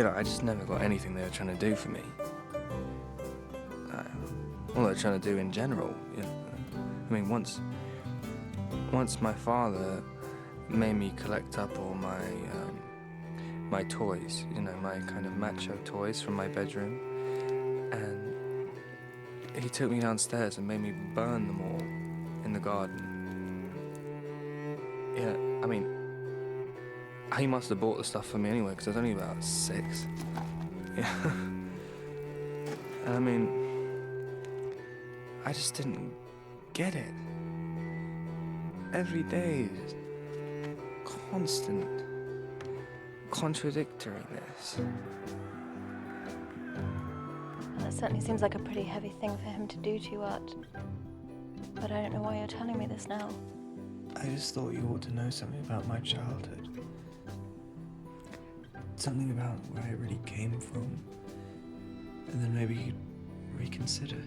I just never got anything they were trying to do for me. All they're trying to do in general, I mean, once my father made me collect up all my toys, my kind of macho toys from my bedroom, and he took me downstairs and made me burn them all in the garden. Yeah, I mean, he must have bought the stuff for me anyway, because I was only about 6. Yeah. I mean, I just didn't get it. Every day is constant contradictoriness. Well, that certainly seems like a pretty heavy thing for him to do to you, Art. But I don't know why you're telling me this now. I just thought you ought to know something about my childhood. Something about where I really came from. And then maybe you'd reconsider.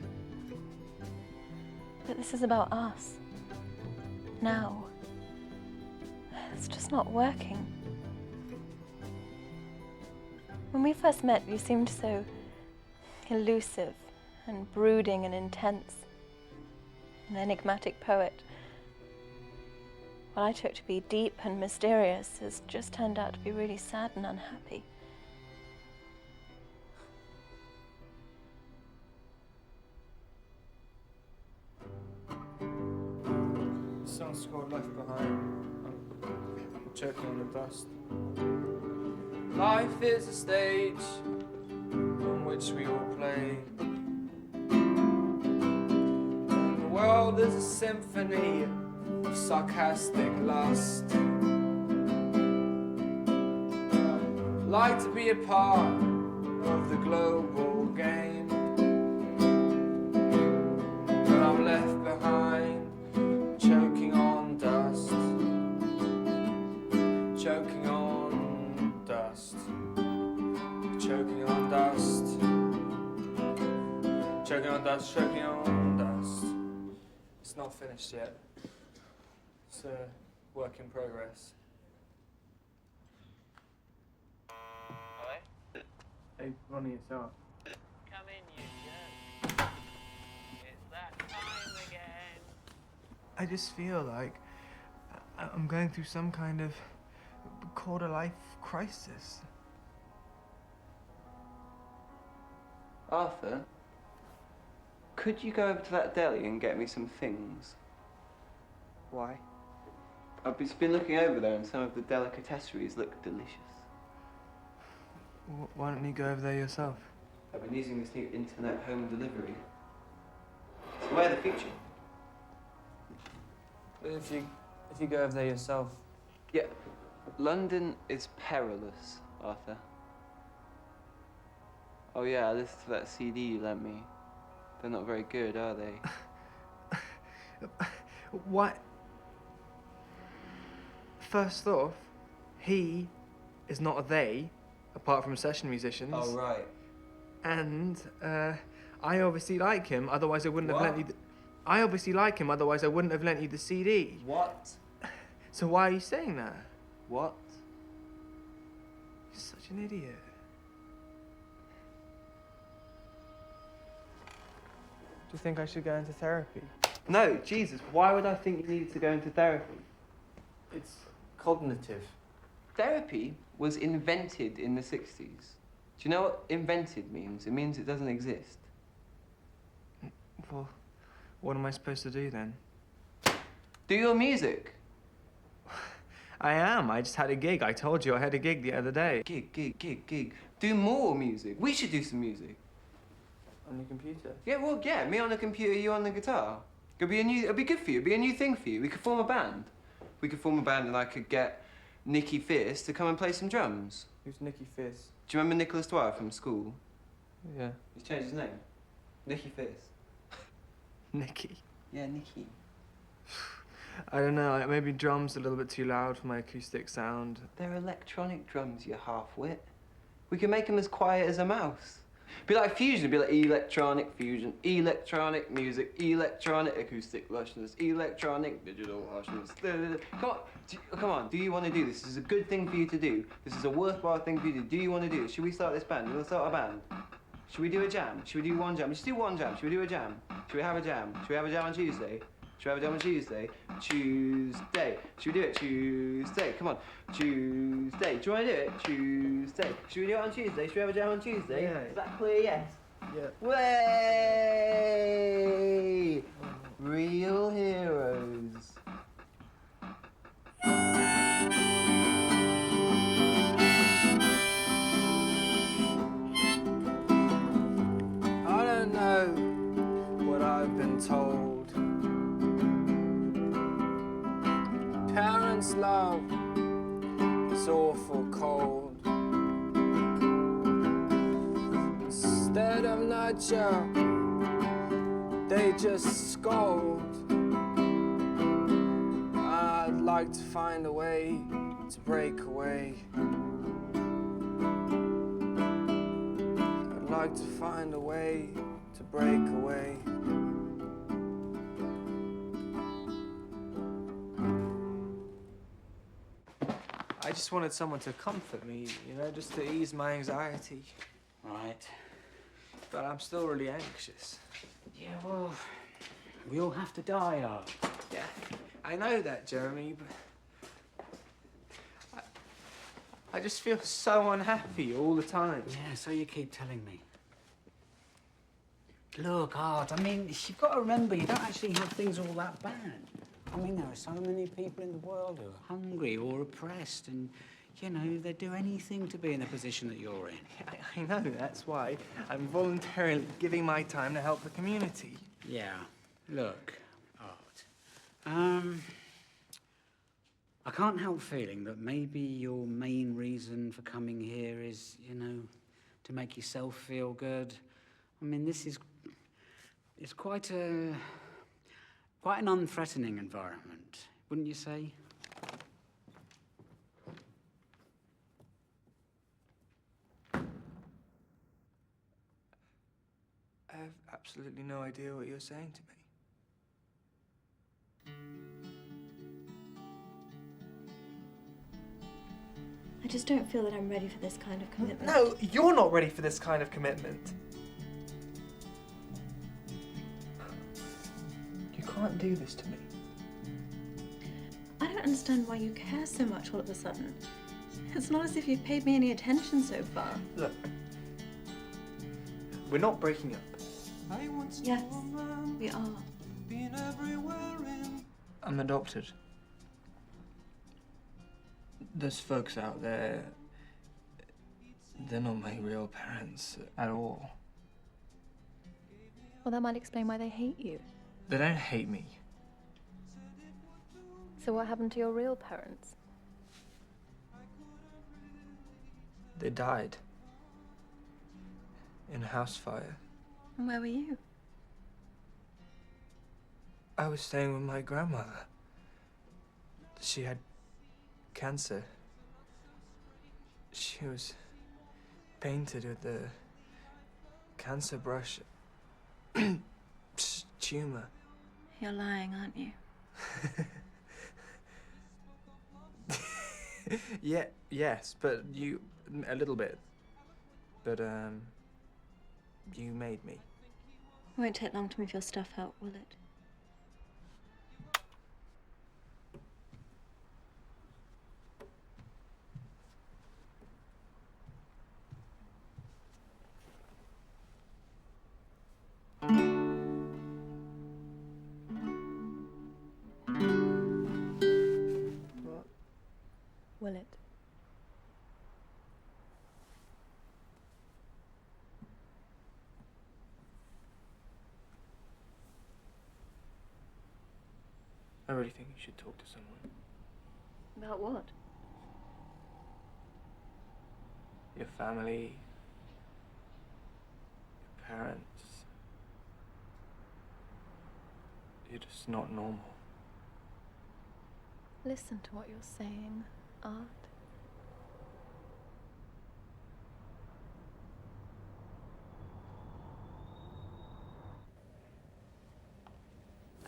But this is about us. Now. It's just not working. When we first met, you seemed so elusive and brooding and intense. An enigmatic poet. What I took to be deep and mysterious has just turned out to be really sad and unhappy. The song's called Left Behind. I'm choking on the dust. Life is a stage on which we all play. And the world is a symphony of sarcastic lust. I'd like to be a part of the global game, but I'm left behind, choking on dust, choking on dust, choking on dust, choking on dust, choking on dust. It's not finished yet. It's a work in progress. Hello? Hey, Ronnie, it's Art. Come in, you jerk. It's that time again. I just feel like I'm going through some kind of quarter-life crisis. Arthur, could you go over to that deli and get me some things? Why? I've just been looking over there and some of the delicatesseries look delicious. Why don't you go over there yourself? I've been using this new internet home delivery. It's the way of the future. If you go over there yourself. Yeah, London is perilous, Arthur. Oh yeah, I listened to that CD you lent me. They're not very good, are they? What? First off, he is not a they, apart from session musicians. Oh, right. And, I obviously like him, otherwise I wouldn't have lent you the... I obviously like him, otherwise I wouldn't have lent you the CD. What? So why are you saying that? What? You're such an idiot. Do you think I should go into therapy? No, Jesus, why would I think you needed to go into therapy? It's cognitive. Therapy was invented in the 60s. Do you know what invented means? It means it doesn't exist. Well, what am I supposed to do then? Do your music. I am. I just had a gig. I told you I had a gig the other day. Gig. Do more music. We should do some music. On your computer? Yeah, well, yeah. Me on the computer, you on the guitar. It'd be good for you. It'd be a new thing for you. We could form a band. We could form a band and I could get Nicky Fierce to come and play some drums. Who's Nicky Fierce? Do you remember Nicholas Dwyer from school? Yeah. He's changed his name. Nicky Fierce. Nicky. Yeah, Nicky. I don't know. Maybe drums a little bit too loud for my acoustic sound. They're electronic drums, you half-wit. We can make them as quiet as a mouse. Be like fusion, be like electronic fusion, electronic music, electronic acoustic lushness, electronic digital harshness. Come on, come on, do you want to do this? This is a good thing for you to do. This is a worthwhile thing for you to do. Do you want to do it? Should we start this band? You want to start a band? Should we do a jam? Should we do one jam? Just do one jam. Should we do a jam? Should we have a jam? Should we have a jam on Tuesday? Should we have a jam on Tuesday? Tuesday. Should we do it Tuesday? Come on. Tuesday. Do you want to do it? Tuesday. Should we do it on Tuesday? Should we have a jam on Tuesday? Yeah. Is that clear? Yes. Yeah. Way! Real heroes. I don't know what I've been told. Parents' love is awful cold. Instead of nurture, they just scold. I'd like to find a way to break away. I'd like to find a way to break away. I just wanted someone to comfort me, you know, just to ease my anxiety. Right. But I'm still really anxious. Yeah, well, we all have to die, Art. Yeah, I know that, Jeremy, but I just feel so unhappy all the time. Yeah, so you keep telling me. Look, Art, I mean, you've got to remember, you don't actually have things all that bad. I mean, there are so many people in the world who are hungry or oppressed and, you know, they'd do anything to be in the position that you're in. I know, that's why I'm voluntarily giving my time to help the community. Yeah. Look, Art, I can't help feeling that maybe your main reason for coming here is, you know, to make yourself feel good. I mean, it's quite an unthreatening environment, wouldn't you say? I have absolutely no idea what you're saying to me. I just don't feel that I'm ready for this kind of commitment. No, you're not ready for this kind of commitment. You can't do this to me. I don't understand why you care so much all of a sudden. It's not as if you've paid me any attention so far. Look, we're not breaking up. Yes, we are. I'm adopted. Those folks out there, they're not my real parents at all. Well, that might explain why they hate you. They don't hate me. So what happened to your real parents? They died in a house fire. And where were you? I was staying with my grandmother. She had cancer. She was painted with the cancer brush. Tumor. You're lying, aren't you? Yeah, yes, but you, a little bit. But, you made me. It won't take long to move your stuff out, will it? What? Will it? I really think you should talk to someone. About what? Your family, your parents. You're just not normal. Listen to what you're saying, Art.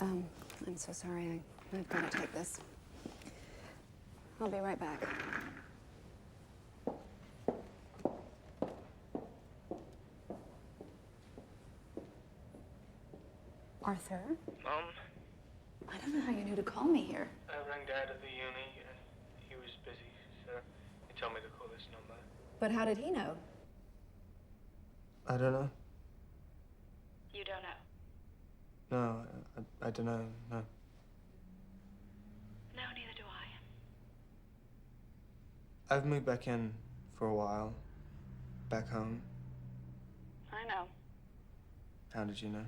I'm so sorry. I've got to take this. I'll be right back. Arthur? Mom? I don't know how you knew to call me here. I rang Dad at the uni and he was busy, so he told me to call this number. But how did he know? I don't know. You don't know. No, I don't know, no. No, neither do I. I've moved back in for a while. Back home. I know. How did you know?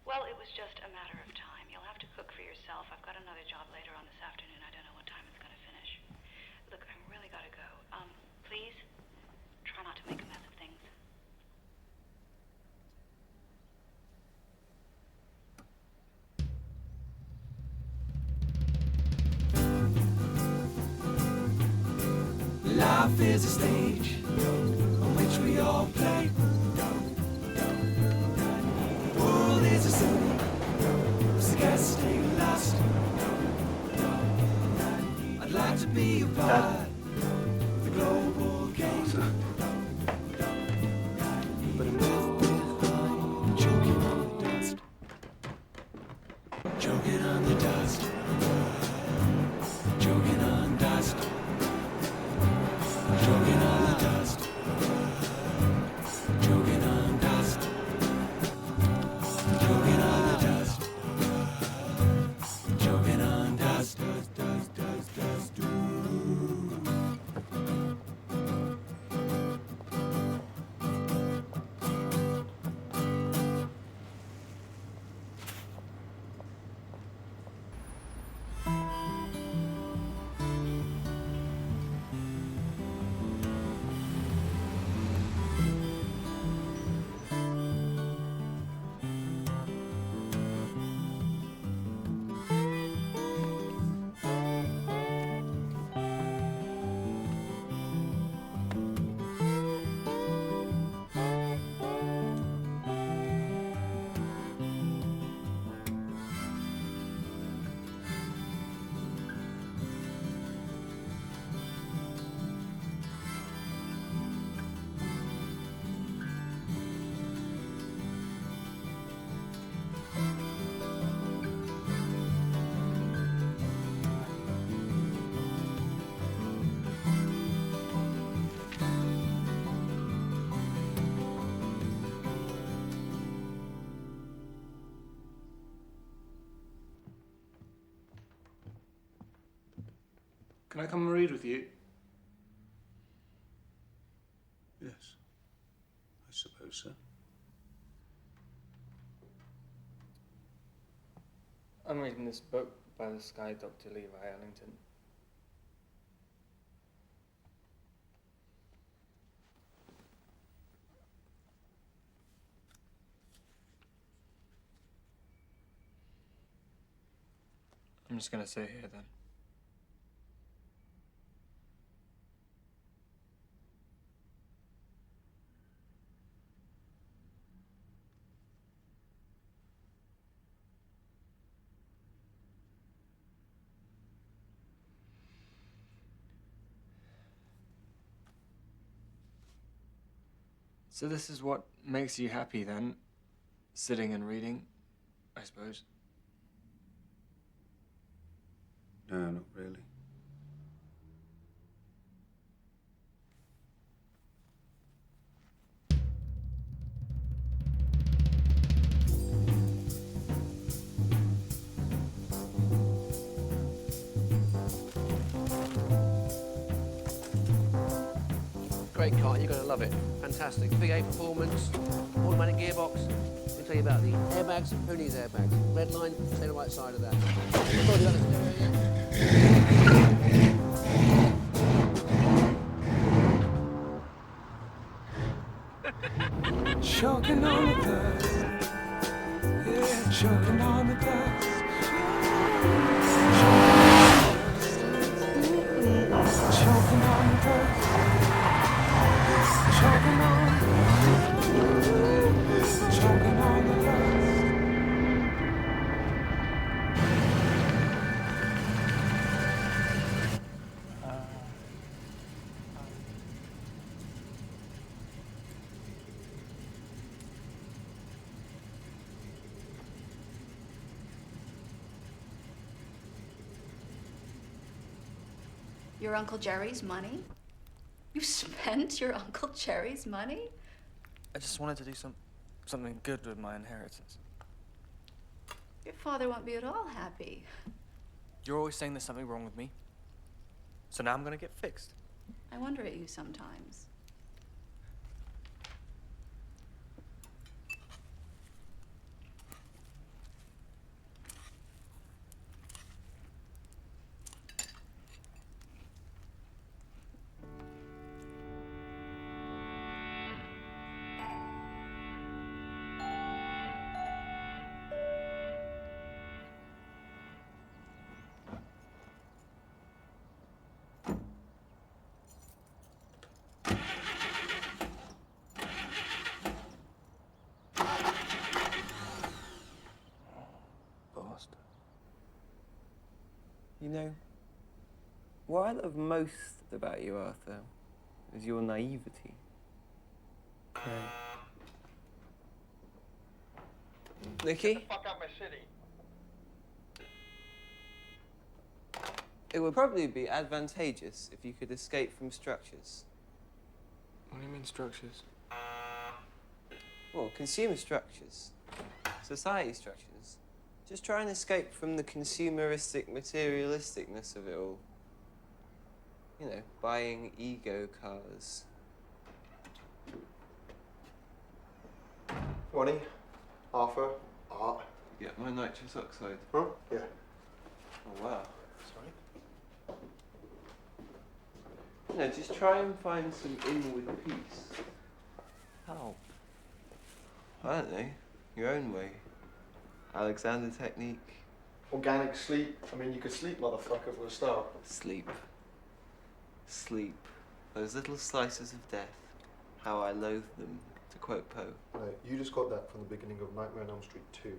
Well, it was just a matter of time. You'll have to cook for yourself. I've got another job later on this afternoon. I don't know what time it's going to finish. Look, I really got to go. Please, try not to make a mess of things. Life is a stage on which we all play. The world is a city, it's a gas stay lost. I'd like to be a part of the global game. But I'm choking on the dust. Choking on the dust. Choking on dust. Choking on the dust. Choking on dust. Choking on the dust. Choking on dust. Dust. Can I come and read with you? Yes, I suppose so. I'm reading this book by this guy, Dr. Levi Ellington. I'm just gonna sit here then. So this is what makes you happy then? Sitting and reading, I suppose. No, not really. Great car, you're going to love it. Fantastic. V8 performance, automatic gearbox. Let me tell you about the airbags. Who needs airbags? Red line, stay the right side of that. Body on the stereo. Choking on the dust. Yeah, choking on the dust. Choking on the dust. Choking on the dust. Choking on the dust. Your Uncle Jerry's money? You spent your Uncle Jerry's money? I just wanted to do something good with my inheritance. Your father won't be at all happy. You're always saying there's something wrong with me. So now I'm gonna get fixed. I wonder at you sometimes. Bastard. You know, what I love most about you, Arthur, is your naivety. Nikki? Get the fuck out my city. It would probably be advantageous if you could escape from structures. What do you mean structures? Well, consumer structures, society structures. Just try and escape from the consumeristic materialisticness of it all. You know, buying ego cars. Ronnie, Arthur, Art. Yeah, my nitrous oxide. Huh? Yeah. Oh, wow. Sorry? You know, just try and find some inward peace. How? I don't know. Your own way. Alexander technique. Organic sleep. I mean, you could sleep, motherfucker, for a start. Sleep. Sleep. Those little slices of death. How I loathe them, to quote Poe. No, you just got that from the beginning of Nightmare on Elm Street 2.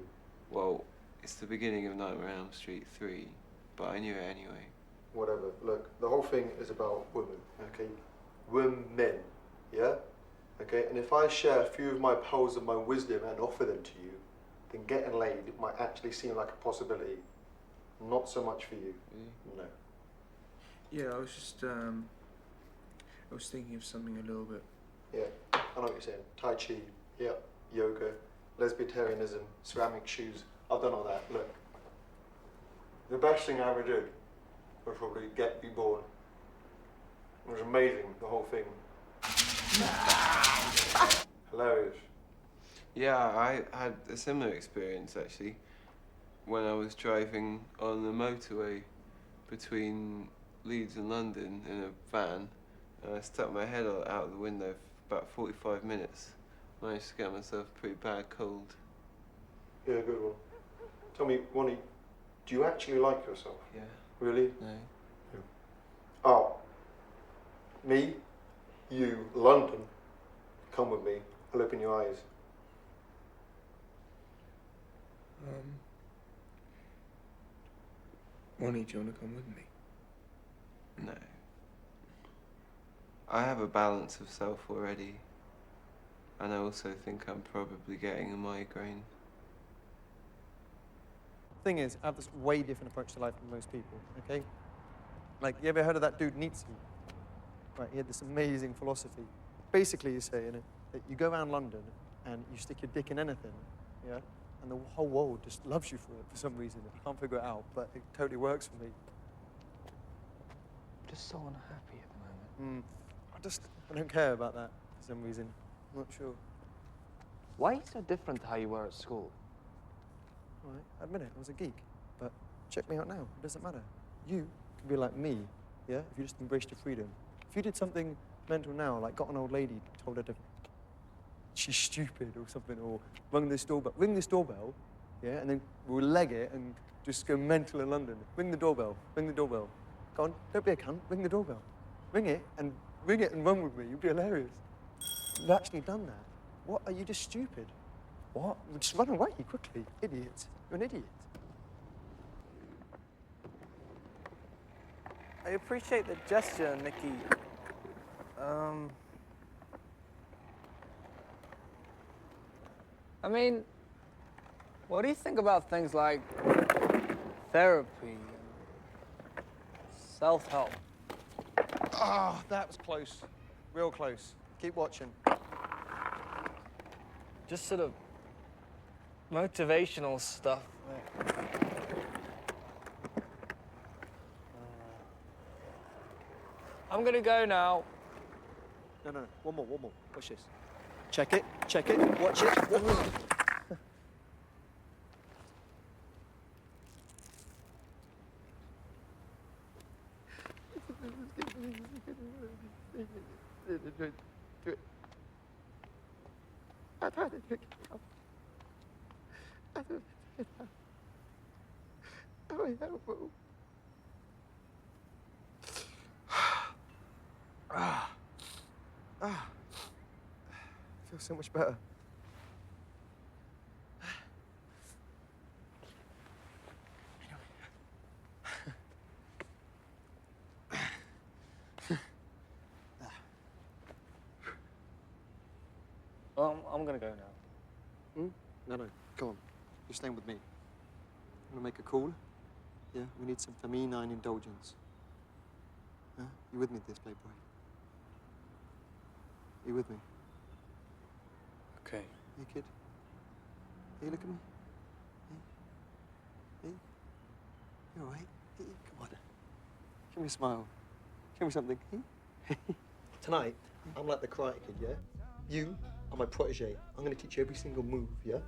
Well, it's the beginning of Nightmare on Elm Street 3, but I knew it anyway. Whatever. Look, the whole thing is about women, okay? Women, yeah? Okay, and if I share a few of my pearls of my wisdom and offer them to you, then getting laid might actually seem like a possibility. Not so much for you. Really? No. Yeah, I was just, I was thinking of something a little bit. Yeah, I know what you're saying. Tai Chi, yeah, yoga, lesbianism, ceramic shoes. I've done all that. Look, the best thing I ever did was probably Get Be Born. It was amazing, the whole thing. Hilarious. Yeah, I had a similar experience actually when I was driving on the motorway between Leeds and London in a van, and I stuck my head out the window for about 45 minutes. Managed to get myself a pretty bad cold. Yeah, good one. Tell me, Ronnie, do you actually like yourself? Yeah. Really? No. Yeah. Oh. Me, you, London. Come with me. I'll open your eyes. Ronnie, do you want to come with me? No. I have a balance of self already, and I also think I'm probably getting a migraine. Thing is, I have this way different approach to life than most people, okay? Like, you ever heard of that dude Nietzsche? Right, he had this amazing philosophy. Basically, you say, you know, that you go around London and you stick your dick in anything, yeah? And the whole world just loves you for it for some reason. I can't figure it out, but it totally works for me. I'm just so unhappy at the moment. I don't care about that for some reason. I'm not sure. Why are you so different to how you were at school? All right, I admit it, I was a geek. But check me out now, it doesn't matter. You can be like me, yeah, if you just embraced your freedom. If you did something mental now, like got an old lady, told her to she's stupid or something, or ring this doorbell, yeah, and then we'll leg it and just go mental in London. Ring the doorbell. Go on, don't be a cunt, ring the doorbell. Ring it and run with me, you'll be hilarious. You've actually done that. What, are you just stupid? What? Well, just run away quickly, idiot. You're an idiot. I appreciate the gesture, Nikki. I mean, what do you think about things like therapy, self-help? Ah, that was close. Real close. Keep watching. Just sort of motivational stuff. I'm gonna go now. No. One more. Watch this. Check it. Watch it. Feels so much better. Well, I'm gonna go now. No. Come on. You're staying with me. Wanna make a call? Yeah, we need some feminine indulgence. Huh? You with me at this, playboy? You with me? Okay. Hey, kid. Hey, look at me. Hey. You all right? Hey, come on. Give me a smile. Show me something. Hey? Tonight, I'm like the Karate Kid, yeah? You are my protege. I'm gonna teach you every single move, yeah?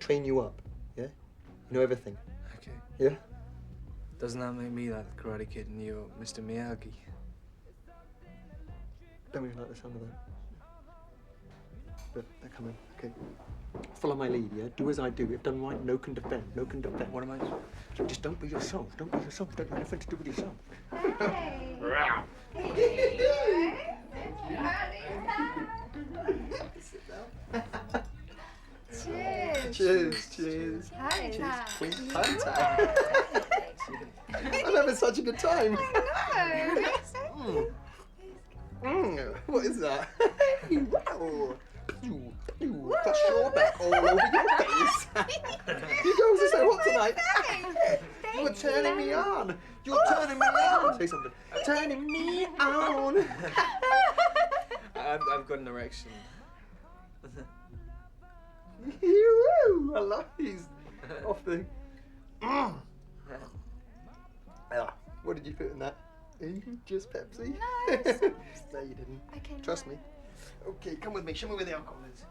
Train you up, yeah? You know everything. Okay. Yeah? Doesn't that make me like the Karate Kid and you're Mr. Miyagi? Don't really like the sound of that. But they're coming, okay? Follow my lead, yeah? Do as I do. If done right, no can defend. No can defend. What am I? Just don't be yourself. Don't be yourself. Don't have anything to do with yourself. Cheers. Cheers. Hi. Cheers. Queen time. I'm having such a good time. What is that? Wow. That's your back all over your face. You girls are so hot tonight. You're turning me on. You're turning me on. Say something. Turning me on. I've got an erection. I love these. Off the. What did you put in that? Just Pepsi? No. No, you didn't. Okay, Trust me. Okay, come with me. Show me where the alcohol is.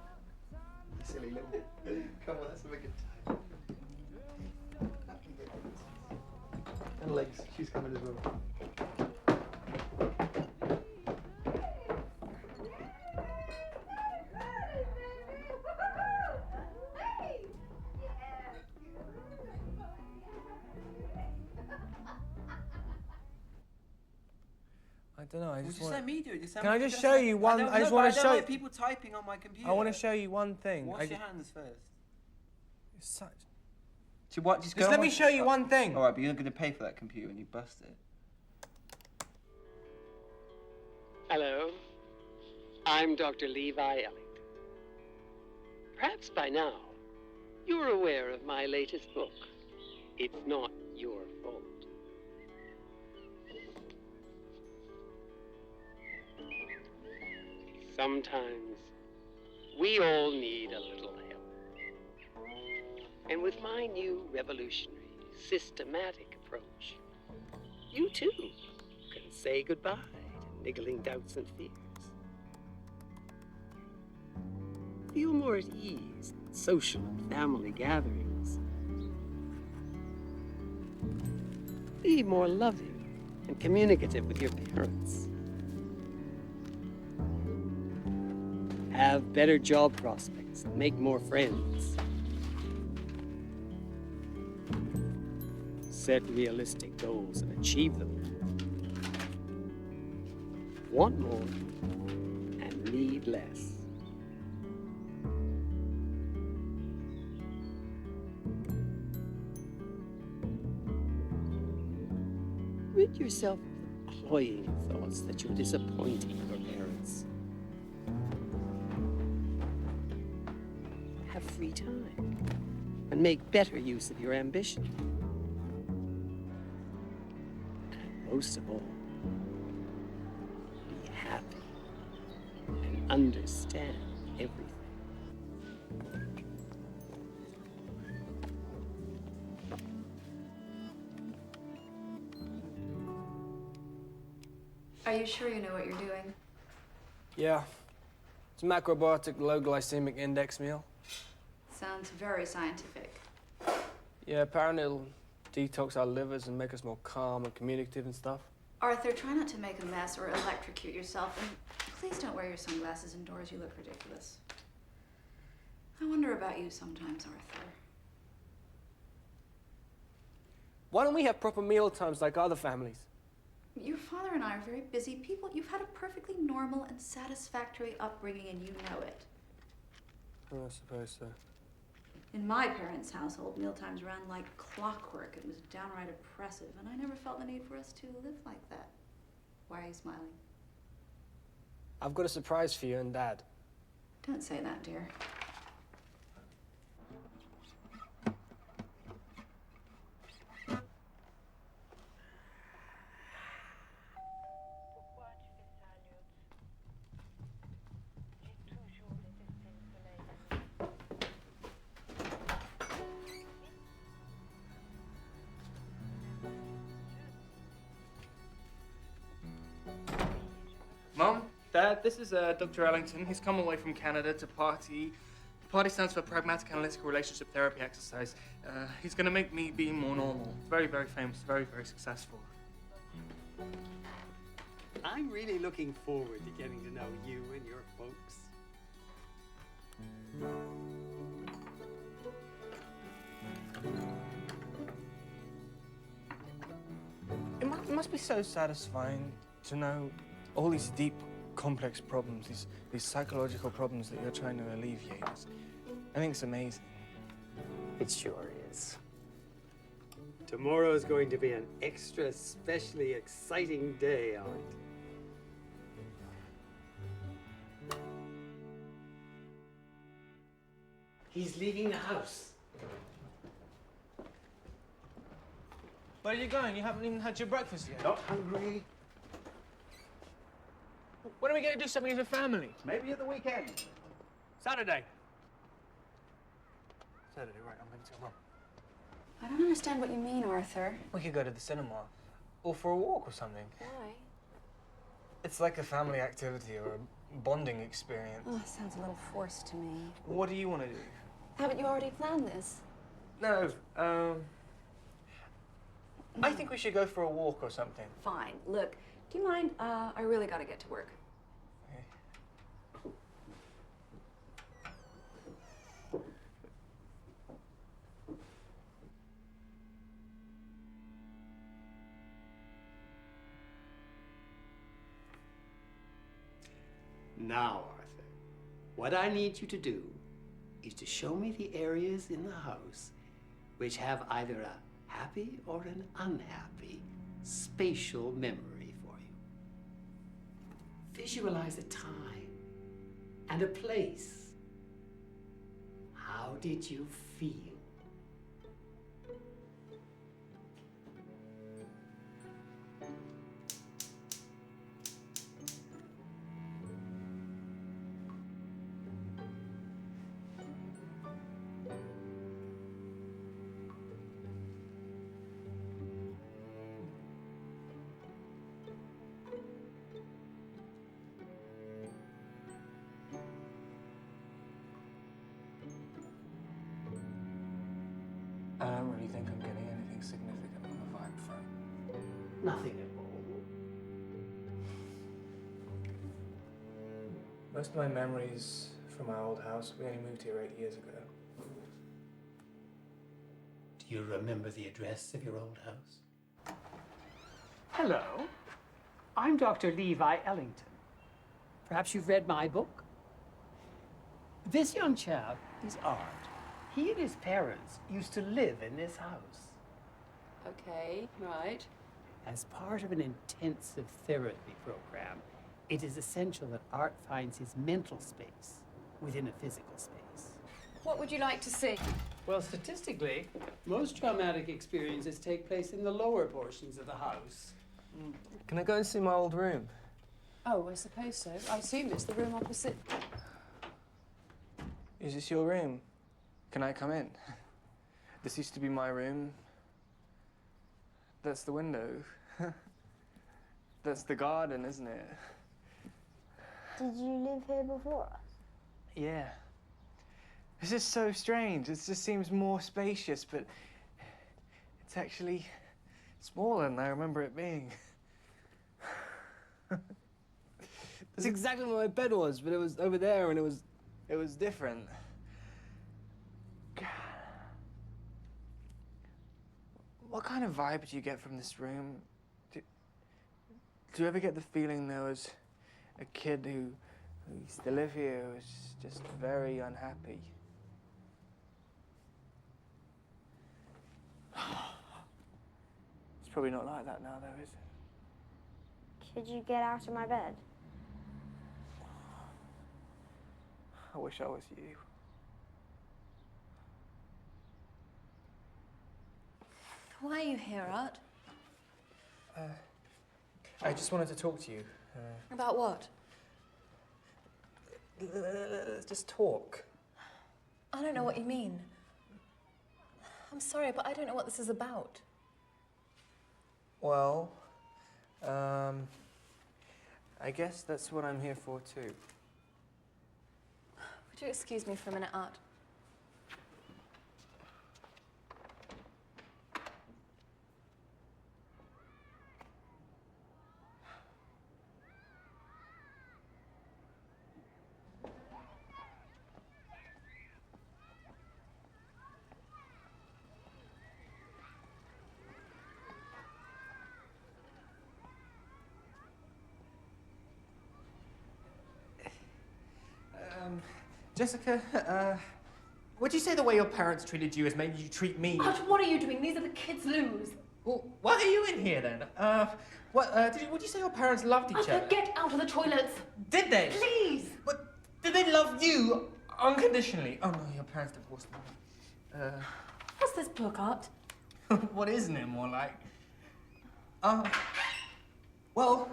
You silly little. Come on, let's have a good time. And legs. She's coming as well. I don't know. I just Just want. let me do it. Just Can I just show you one? I just want to show. I don't like people typing on my computer. I want to show you one thing. Wash your hands first. It's such. So what? Just let me show you one thing. All right, but you're not going to pay for that computer when you bust it. Hello, I'm Dr. Levi Ellington. Perhaps by now, you're aware of my latest book, It's Not Your Fault. Sometimes, we all need a little help. And with my new revolutionary, systematic approach, you too can say goodbye to niggling doubts and fears. Feel more at ease in social and family gatherings. Be more loving and communicative with your parents. Have better job prospects and make more friends. Set realistic goals and achieve them. Want more and need less. Rid yourself of the cloying thoughts that you're disappointing your parents. Have free time and make better use of your ambition. And most of all, happy and understand everything. Are you sure you know what you're doing? Yeah. It's a macrobiotic low glycemic index meal. Sounds very scientific. Yeah, apparently it'll detox our livers and make us more calm and communicative and stuff. Arthur, try not to make a mess or electrocute yourself, and please don't wear your sunglasses indoors. You look ridiculous. I wonder about you sometimes, Arthur. Why don't we have proper meal times like other families? Your father and I are very busy people. You've had a perfectly normal and satisfactory upbringing, and you know it. Oh, I suppose so. In my parents' household, mealtimes ran like clockwork. It was downright oppressive, and I never felt the need for us to live like that. Why are you smiling? I've got a surprise for you and Dad. Don't say that, dear. Mom, Dad, this is Dr. Ellington. He's come away from Canada to party. Party stands for Pragmatic Analytical Relationship Therapy Exercise. He's going to make me be more normal. Very, very famous, very, very successful. I'm really looking forward to getting to know you and your folks. It must be so satisfying to know all these deep, complex problems, these psychological problems that you're trying to alleviate. I think it's amazing. It sure is. Tomorrow is going to be an extra specially exciting day, aren't it? He's leaving the house. Where are you going? You haven't even had your breakfast yet. Not hungry. When are we going to do something as a family? Maybe at the weekend. Saturday. Saturday, right, I'm going to tell Mum. I don't understand what you mean, Arthur. We could go to the cinema. Or for a walk or something. Why? It's like a family activity or a bonding experience. Oh, sounds a little forced to me. What do you want to do? Haven't you already planned this? No, I think we should go for a walk or something. Fine. Look, do you mind? I really gotta get to work. Now, Arthur, what I need you to do is to show me the areas in the house which have either a happy or an unhappy spatial memory for you. Visualize a time and a place. How did you feel? I don't really think I'm getting anything significant on the vibe front. Nothing at all. Most of my memories from our old house, we only moved here 8 years ago. Do you remember the address of your old house? Hello, I'm Dr. Levi Ellington. Perhaps you've read my book? This young chap is Art. He and his parents used to live in this house. Okay, right. As part of an intensive therapy program, it is essential that Art finds his mental space within a physical space. What would you like to see? Well, statistically, most traumatic experiences take place in the lower portions of the house. Can I go and see my old room? Oh, I suppose so. I assume it's the room opposite. Is this your room? Can I come in? This used to be my room. That's the window. That's the garden, isn't it? Did you live here before us? Yeah. It's just so strange. It just seems more spacious, but it's actually smaller than I remember it being. That's exactly where my bed was, but it was over there and it was different. What kind of vibe do you get from this room? Do you ever get the feeling there was a kid who used to live here who was just very unhappy? It's probably not like that now, though, is it? Could you get out of my bed? I wish I was you. Why are you here, Art? I just wanted to talk to you. About what? Let's just talk. I don't know what you mean. I'm sorry, but I don't know what this is about. Well, I guess that's what I'm here for, too. Would you excuse me for a minute, Art? Jessica, would you say the way your parents treated you has made you treat me? Art, what are you doing? These are the kids' loos. Well, why are you in here then? Would you say your parents loved each other? Get out of the toilets. Did they? Please. But did they love you unconditionally? Oh no, your parents divorced them. What's this book, Art? What isn't it more like? Well,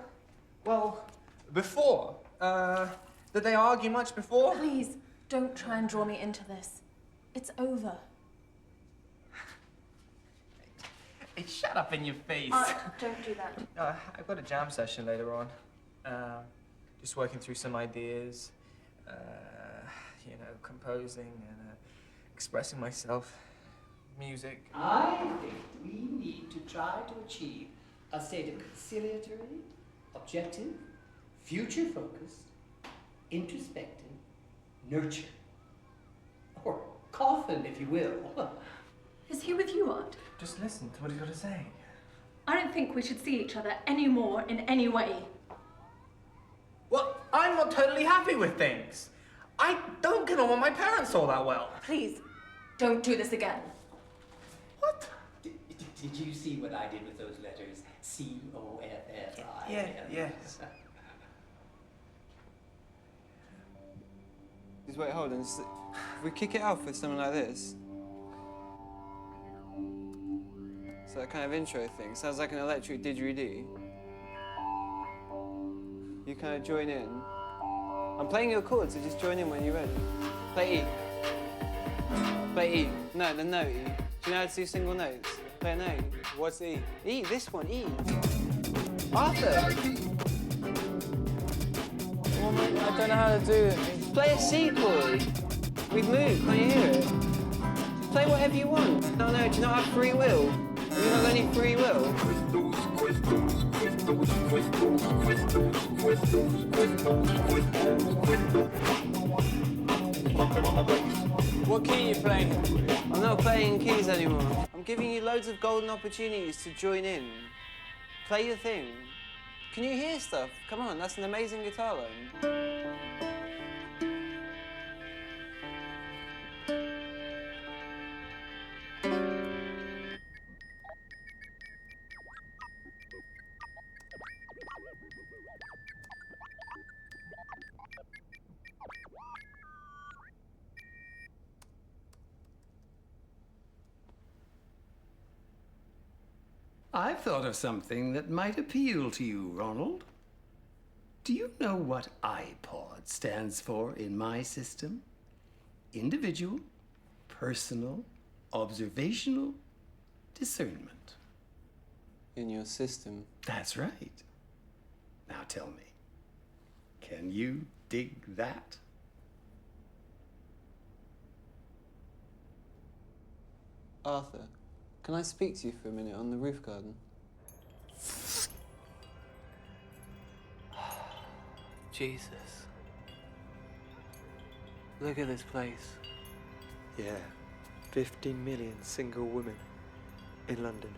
before. Did they argue much before? Please, don't try and draw me into this. It's over. Hey, shut up in your face. Art, don't do that. I've got a jam session later on. Just working through some ideas, composing and expressing myself. Music. I think we need to try to achieve a state of conciliatory, objective, future-focused, introspective nurture. Or coffin, if you will. Is he with you, Art? Just listen to what he's got to say. I don't think we should see each other anymore in any way. Well, I'm not totally happy with things. I don't get on with my parents all that well. Please, don't do this again. What? Did you see what I did with those letters? C-O-F-F-I. Yes. Just wait, hold on. If we kick it off with something like this. So that kind of intro thing. Sounds like an electric didgeridoo. You kind of join in. I'm playing your chords, so just join in when you're ready. Play E. Play E. No, the note E. Do you know how to do single notes? Play a note. What's E? E, this one, E. Arthur! Well, mate, I don't know how to do it. Play a C chord. We've moved, can't you hear it? Play whatever you want. No, do you not have free will? Have you not got any free will? What key are you playing? I'm not playing keys anymore. I'm giving you loads of golden opportunities to join in. Play your thing. Can you hear stuff? Come on, that's an amazing guitar line. I've thought of something that might appeal to you, Ronald. Do you know what iPod stands for in my system? Individual, personal, observational, discernment. In your system? That's right. Now tell me, can you dig that? Arthur, can I speak to you for a minute on the roof garden? Jesus. Look at this place. Yeah, 15 million single women in London.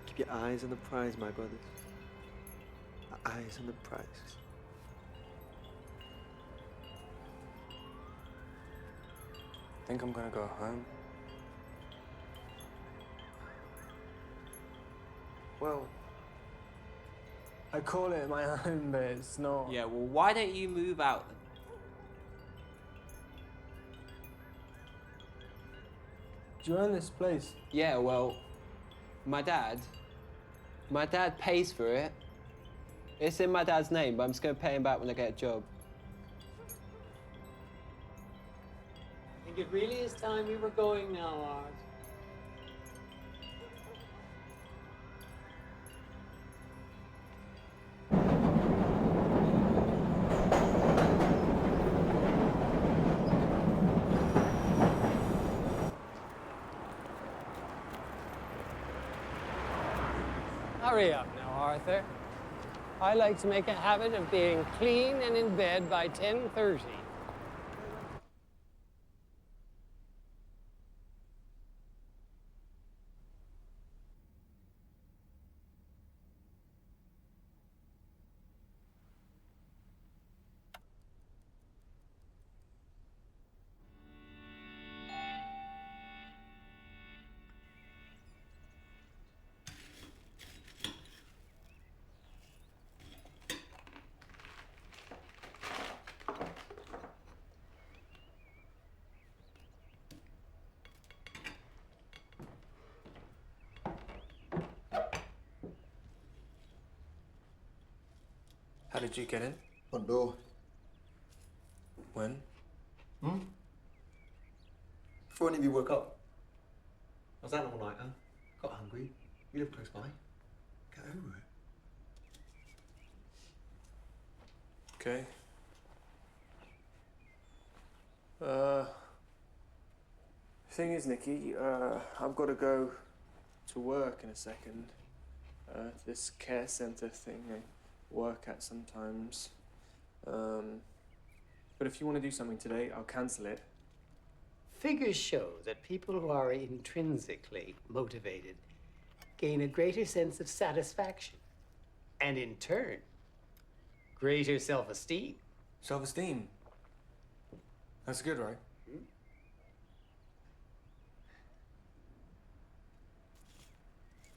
Keep your eyes on the prize, my brothers. Eyes on the prize. Think I'm gonna go home? Well, I call it my home, but it's not. Yeah, well, why don't you move out then? Do you own this place? Yeah, well, my dad pays for it. It's in my dad's name, but I'm just going to pay him back when I get a job. I think it really is time we were going now, Art. Hurry up now, Arthur. I like to make a habit of being clean and in bed by 10:30. How did you get in? Front door. When? Before any of you woke up. I was out all night, huh? Got hungry. You live close by. Get over it. Okay. Thing is, Nikki, I've got to go to work in a second. This care centre thing I work at sometimes. But if you want to do something today, I'll cancel it. Figures show that people who are intrinsically motivated gain a greater sense of satisfaction, and in turn, greater self-esteem. Self-esteem? That's good, right?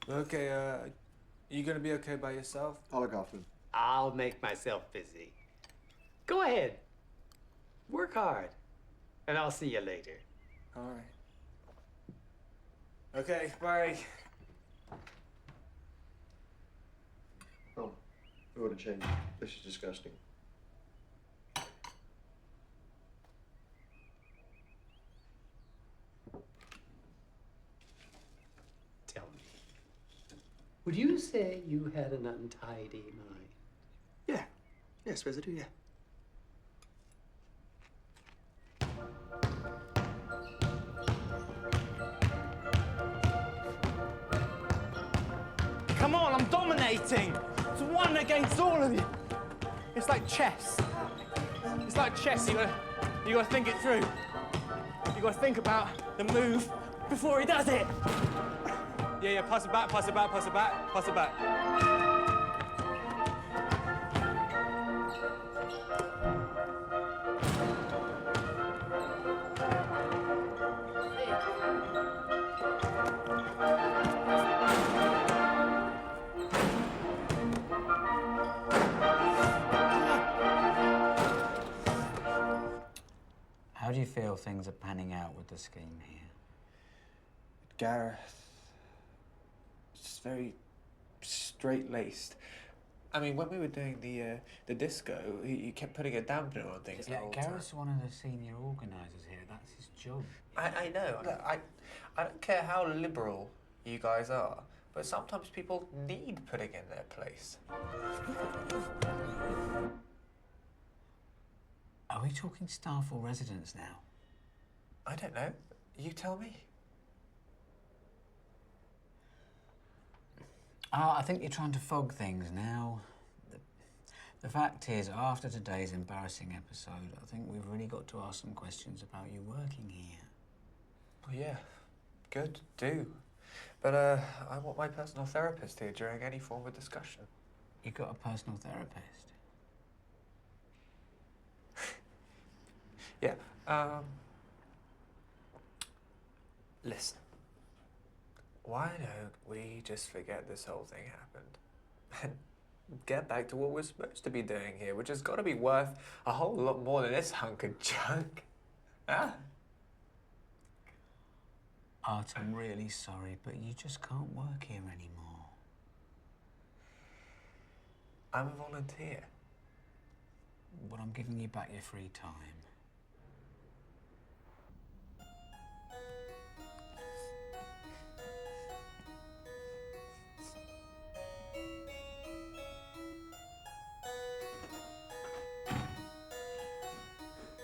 Okay, you gonna be okay by yourself? I'll look after him. I'll make myself busy. Go ahead. Work hard. And I'll see you later. All right. Okay, bye. Oh, we ought to change. This is disgusting. Tell me, would you say you had an untidy mind? Yeah. Yeah, I suppose I do, yeah. Come on, I'm dominating! It's one against all of you. It's like chess. It's like chess. You gotta think it through. You gotta think about the move before he does it. Yeah, pass it back, pass it back, pass it back, pass it back. How do you feel things are panning out with the scheme here? Gareth, just very straight-laced. I mean, when we were doing the disco, he kept putting a dampener on things the Yeah, whole time. Gareth's one of the senior organisers here. That's his job. I know. Look, I don't care how liberal you guys are, but sometimes people need putting in their place. Are we talking staff or residents now? I don't know. You tell me. I think you're trying to fog things now. The fact is, after today's embarrassing episode, I think we've really got to ask some questions about you working here. Well, yeah, good, do. But I want my personal therapist here during any form of discussion. You got a personal therapist? Yeah. Listen. Why don't we just forget this whole thing happened and get back to what we're supposed to be doing here, which has got to be worth a whole lot more than this hunk of junk. Huh? Art, I'm really sorry, but you just can't work here anymore. I'm a volunteer. But I'm giving you back your free time.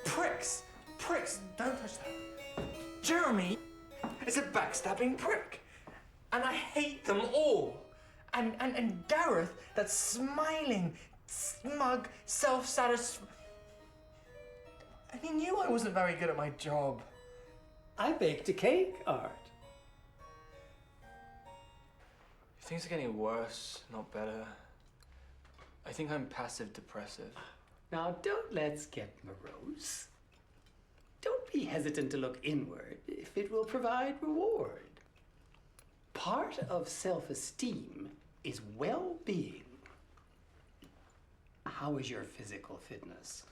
Pricks! Pricks! Don't touch that. Jeremy is a backstabbing prick. And I hate them all. And Gareth, that smiling, smug, self-satisfied... And he knew I wasn't very good at my job. I baked a cake, Art. Things are getting worse, not better. I think I'm passive-depressive. Now, don't let's get morose. Don't be hesitant to look inward if it will provide reward. Part of self-esteem is well-being. How is your physical fitness?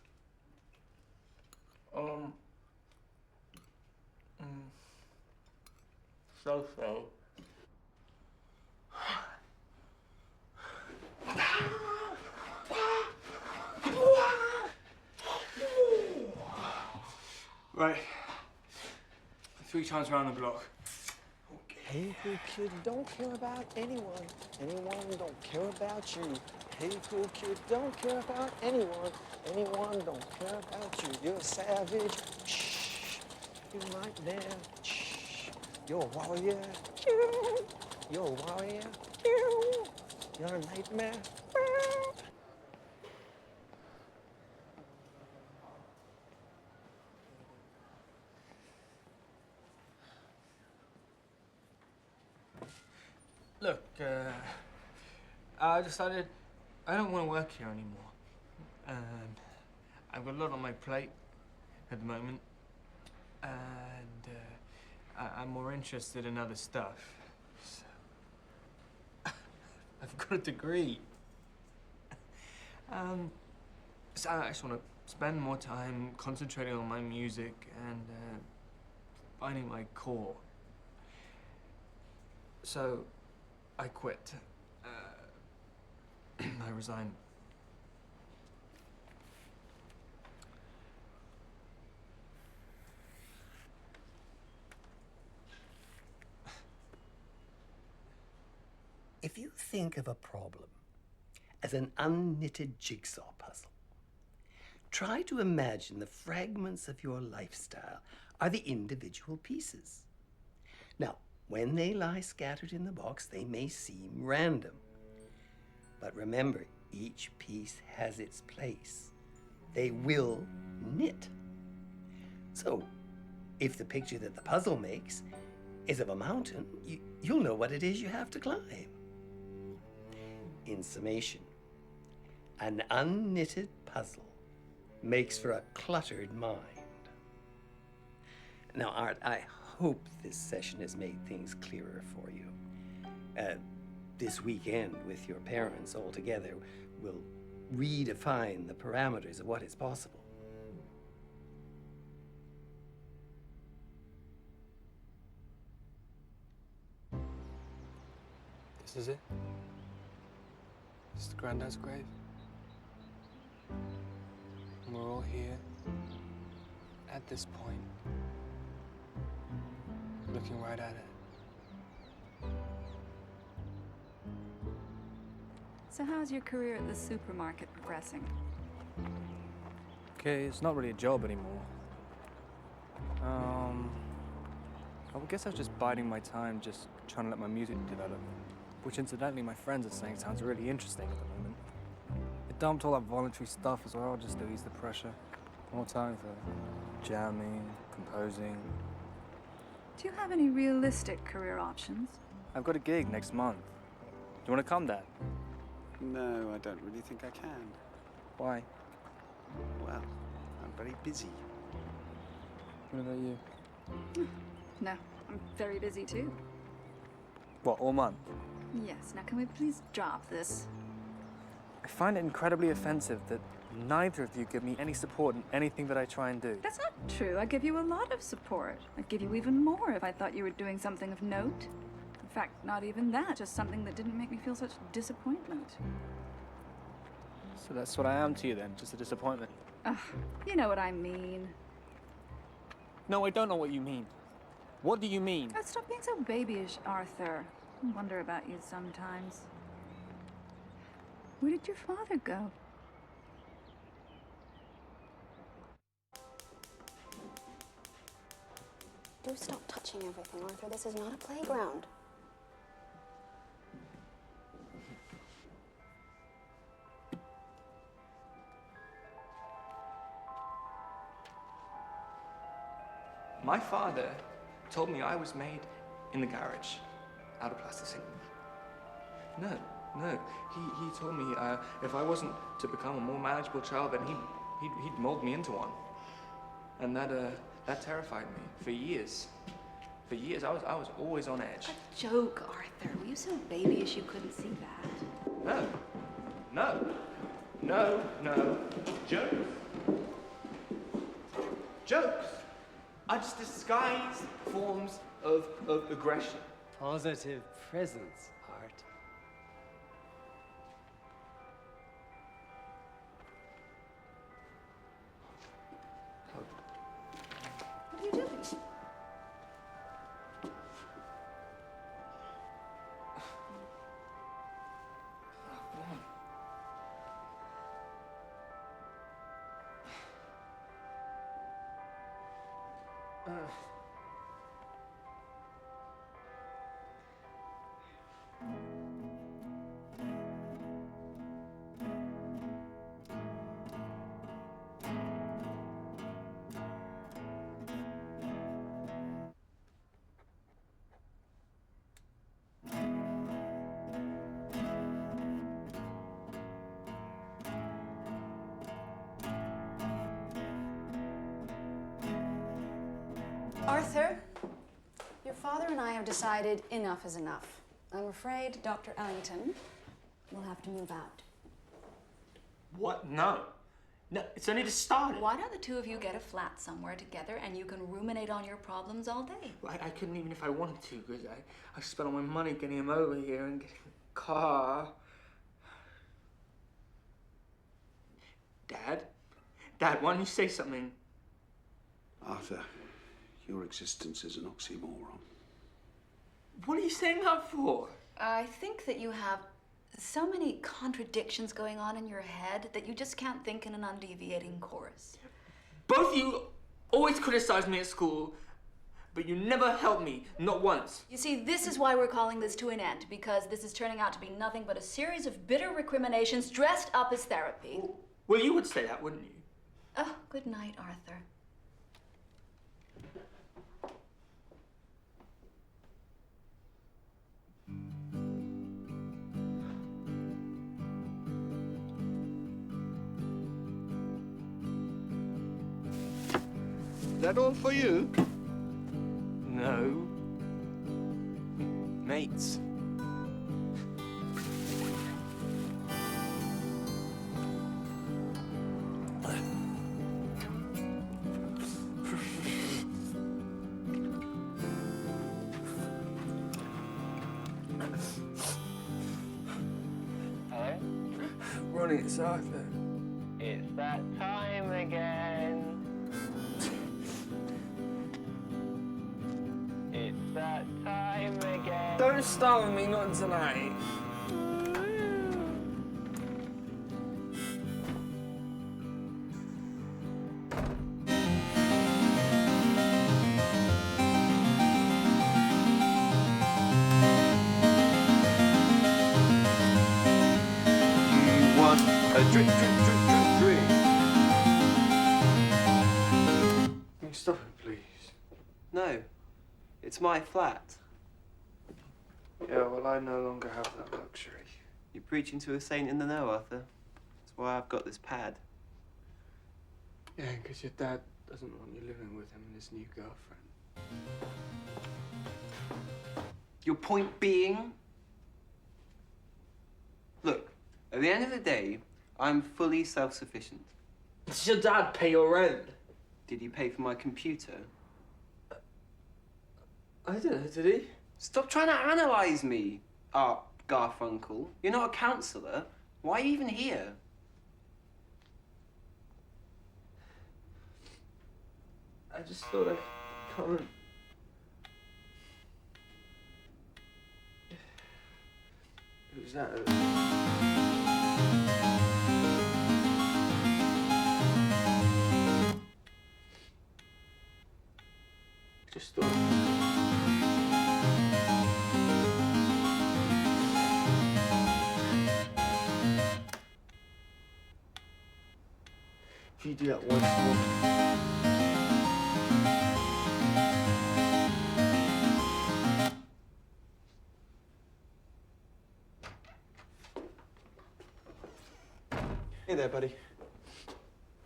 So-so. Right. 3 times around the block. Hey, cool kid, don't care about anyone. Anyone don't care about you. Hey, cool kid, don't care about anyone. Anyone don't care about you. You're a savage. Shh. You're a nightmare. Shh. You're a warrior. You're a warrior. You're a nightmare. Look, I decided I don't want to work here anymore. And I've got a lot on my plate at the moment. And I'm more interested in other stuff. So I've got a degree. So I just want to spend more time concentrating on my music and finding my core. So I quit. I resigned. If you think of a problem as an unknitted jigsaw puzzle, try to imagine the fragments of your lifestyle are the individual pieces. Now, when they lie scattered in the box, they may seem random. But remember, each piece has its place. They will knit. So, if the picture that the puzzle makes is of a mountain, you'll know what it is you have to climb. In summation, an unknitted puzzle makes for a cluttered mind. Now, Art, I hope this session has made things clearer for you. This weekend with your parents all together will redefine the parameters of what is possible. This is it? It's the granddad's grave. And we're all here, at this point, looking right at it. So how's your career at the supermarket progressing? Okay, it's not really a job anymore. I guess I was just biding my time, just trying to let my music develop. Which, incidentally, my friends are saying sounds really interesting at the moment. I dumped all that voluntary stuff as well, just to ease the pressure. More time for jamming, composing. Do you have any realistic career options? I've got a gig next month. Do you want to come, Dad? No, I don't really think I can. Why? Well, I'm very busy. What about you? No, I'm very busy too. What, all month? Yes, now can we please drop this? I find it incredibly offensive that neither of you give me any support in anything that I try and do. That's not true. I give you a lot of support. I'd give you even more if I thought you were doing something of note. In fact, not even that, just something that didn't make me feel such disappointment. So that's what I am to you then, just a disappointment. Ugh, you know what I mean. No, I don't know what you mean. What do you mean? Oh, stop being so babyish, Arthur. I wonder about you sometimes. Where did your father go? Do stop touching everything, Arthur. This is not a playground. My father told me I was made in the garage, out of plasticine. No. He told me if I wasn't to become a more manageable child, then he'd mold me into one. And that terrified me for years. For years, I was always on edge. A joke, Arthur. Were you so babyish you couldn't see that? No. Jokes are just disguised forms of aggression. Positive presence, Art. What are you doing? Arthur, your father and I have decided enough is enough. I'm afraid Dr. Ellington will have to move out. What? No, it's only just started. Why don't the two of you get a flat somewhere together and you can ruminate on your problems all day? Well, I couldn't even if I wanted to, because I spent all my money getting him over here and getting a car. Dad, why don't you say something? Arthur, your existence is an oxymoron. What are you saying that for? I think that you have so many contradictions going on in your head that you just can't think in an undeviating chorus. Both of you always criticize me at school, but you never help me, not once. You see, this is why we're calling this to an end, because this is turning out to be nothing but a series of bitter recriminations dressed up as therapy. Well, you would say that, wouldn't you? Oh, good night, Arthur. Is that all for you? No. Mates. Hello? Ronnie, it's Arthur. It's that time again. It's that time again. Don't start with me, not tonight. A drink. Can you stop it, please? No, it's my flat. Yeah, well, I no longer have that luxury. You're preaching to a saint in the know, Arthur. That's why I've got this pad. Yeah, because your dad doesn't want you living with him and his new girlfriend. Your point being? Look, at the end of the day, I'm fully self-sufficient. Does your dad pay your rent? Did he pay for my computer? I don't know, did he? Stop trying to analyse me, Art Garfunkel. You're not a counsellor. Why are you even here? I just thought I'd come and... Who's that? Just thought... If you do that once more... Hey there, buddy.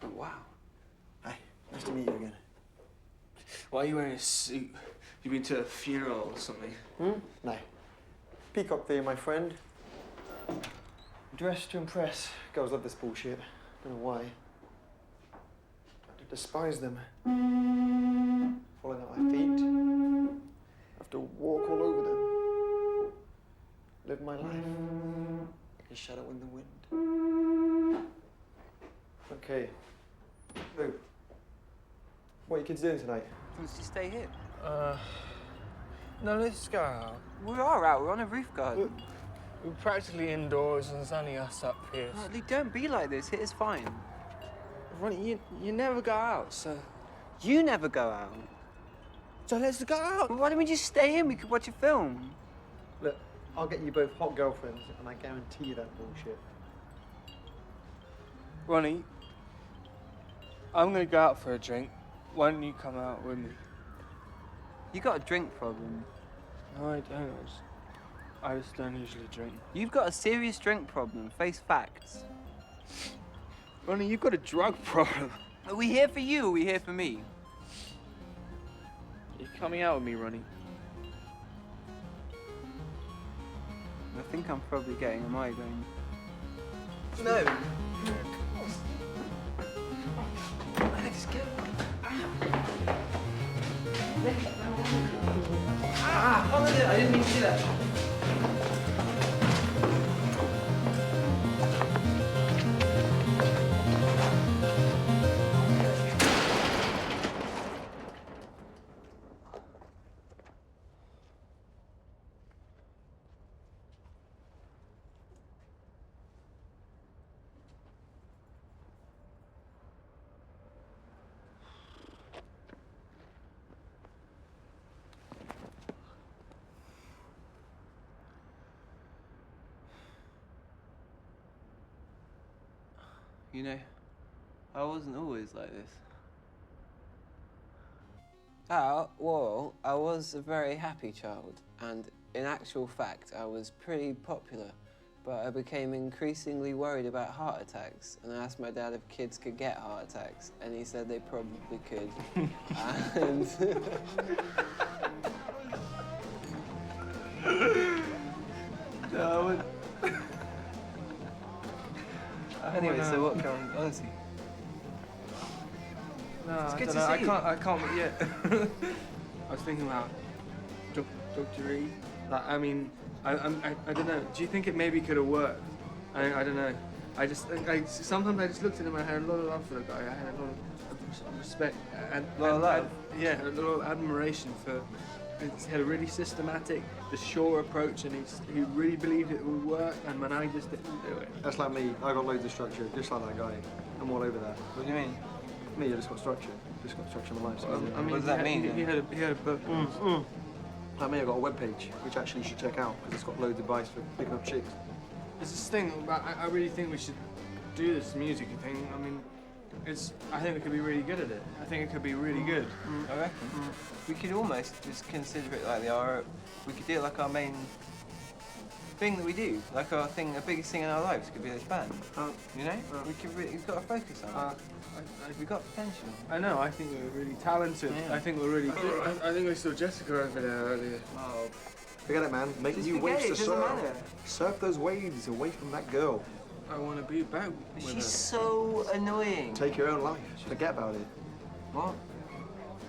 Oh, wow. Hi. Nice to meet you again. Why are you wearing a suit? You been to a funeral or something? No. Peacock Theory, my friend. Dressed to impress. Girls love this bullshit. Don't know why. I despise them. Falling at my feet. Have to walk all over them. Live my life. Like a shadow in the wind. Okay. So, what are you kids doing tonight? Let's just stay here. No, let's go out. We are out. We're on a roof garden. We're practically indoors and there's only us up here. Ronnie, don't be like this. It is fine. Ronnie, you never go out, so... You never go out. So let's go out. Well, why don't we just stay in? We could watch a film. Look, I'll get you both hot girlfriends, and I guarantee you that bullshit. Ronnie, I'm gonna go out for a drink. Why don't you come out with me? You got a drink problem. No, I don't. I just don't usually drink. You've got a serious drink problem. Face facts. Ronnie, you've got a drug problem. Are we here for you or are we here for me? You're coming out with me, Ronnie. I think I'm probably getting a migraine. No. Let's go. I didn't mean to do that. You know, I wasn't always like this. Well, I was a very happy child, and in actual fact, I was pretty popular. But I became increasingly worried about heart attacks, and I asked my dad if kids could get heart attacks, and he said they probably could. And No, anyway, so what kind of honestly? No, It's I good don't to know. see you. I can't yet. I was thinking about Dr. E. Like, I mean, I don't know. Do you think it maybe could have worked? I don't know. sometimes I just looked at him and I had a lot of love for the guy. I had a lot of respect and A lot of love? Yeah, a lot of admiration for. He had a really systematic, the sure approach, and he really believed it would work. And when I just didn't do it, That's like me. I got loads of structure, just like that guy. I'm all over that. What do you mean? Me, I just got structure. Just got structure in my life. So I mean, what does that mean? He had a book. Like me, I got a webpage, which actually you should check out, because it's got loads of advice for picking up chicks. It's this thing. I really think we should do this music thing. I mean, I think we could be really good at it. I think it could be really good. I reckon. We could almost just consider it like we could do it like our main thing that we do, like our thing, the biggest thing in our lives could be this band. You know, we've got to focus on it. We've got potential. I know. I think we're really talented. Yeah. I think we're really good. I think we saw Jessica over there earlier. Oh. Forget it, man. Make Just new forget waves it, to doesn't surf. matter. Surf those waves away from that girl. I want to be back with her. She's so annoying. Take your own life. Forget about it. What?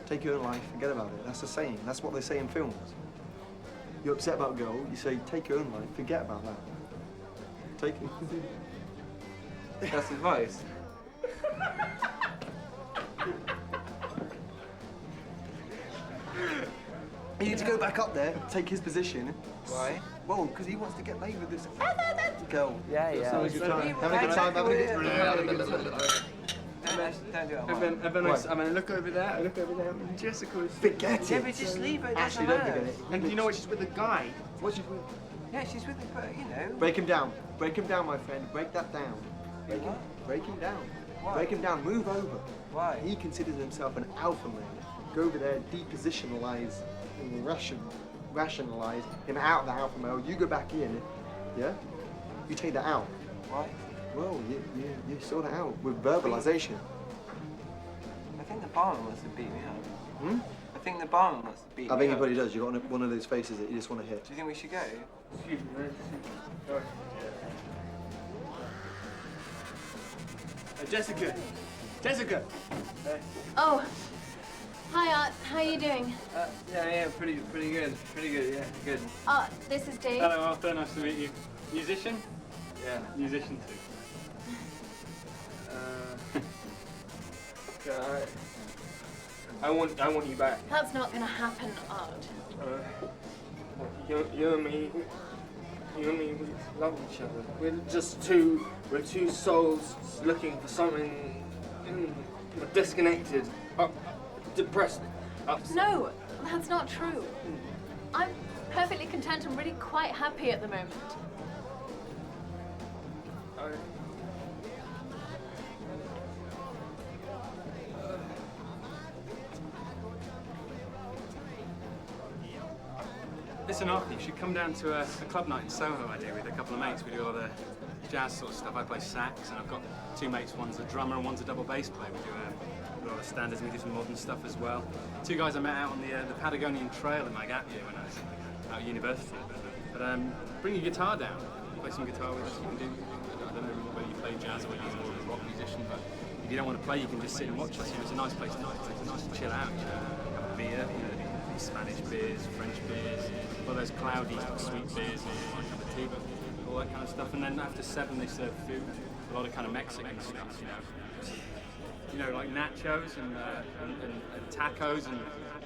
Take your own life. Forget about it. That's the saying. That's what they say in films. You're upset about a girl. You say, take your own life. Forget about that. Take it. That's advice. You need to go back up there, take his position. Why? Well, because he wants to get laid with this girl. Yeah, yeah. Having a good time. Having a good time. Having a good time. Don't do it. And then I look over there. I look over there. And Jessica is. Forget it. Yeah, but just leave her. Ashley, don't forget it. And you know what? She's with a guy. What's she with? Yeah, she's with the, you know. Break him down. Break him down, my friend. Break that down. Break him down. Why? Break him down. Move over. Why? He considers himself an alpha male. Go over there, depositionalize and rationalize him out of the alpha male. You go back in, yeah? You take that out. Why? Well, you sort it out with verbalization. I think the barman wants to beat me up. Hmm? I think the barman wants to beat me I up. think he probably does. You've got one of those faces that you just want to hit. Do you think we should go? Excuse me. Jessica. Jessica. Oh, hi Art. How are you doing? Yeah, pretty good. Pretty good, yeah, good. Art, this is Dave. Hello, Arthur. Nice to meet you. Musician? Yeah. Musician too. I want you back. That's not gonna happen, Art. You and me, we love each other. We're two souls looking for something. We're disconnected, depressed. No, that's not true. I'm perfectly content and really quite happy at the moment. Listen, Arthur, you should come down to a club night in Soho I do with a couple of mates. We do a lot of jazz sort of stuff. I play sax, and I've got two mates. One's a drummer and one's a double bass player. We do a lot of standards, and we do some modern stuff as well. Two guys I met out on the Patagonian Trail in my gap year when I was out at university. But bring your guitar down. Play some guitar with us. You can do, I don't know whether you play jazz or you're more of a rock musician, but if you don't want to play, you can just sit and watch us. You know, it's a nice place to chill out. You know, have a beer, you know, Spanish beers, French beers, all those cloudy, sweet beers, like a cup of tea, but all that kind of stuff. And then after 7, they serve food, a lot of kind of Mexican stuff, you know, like nachos and tacos and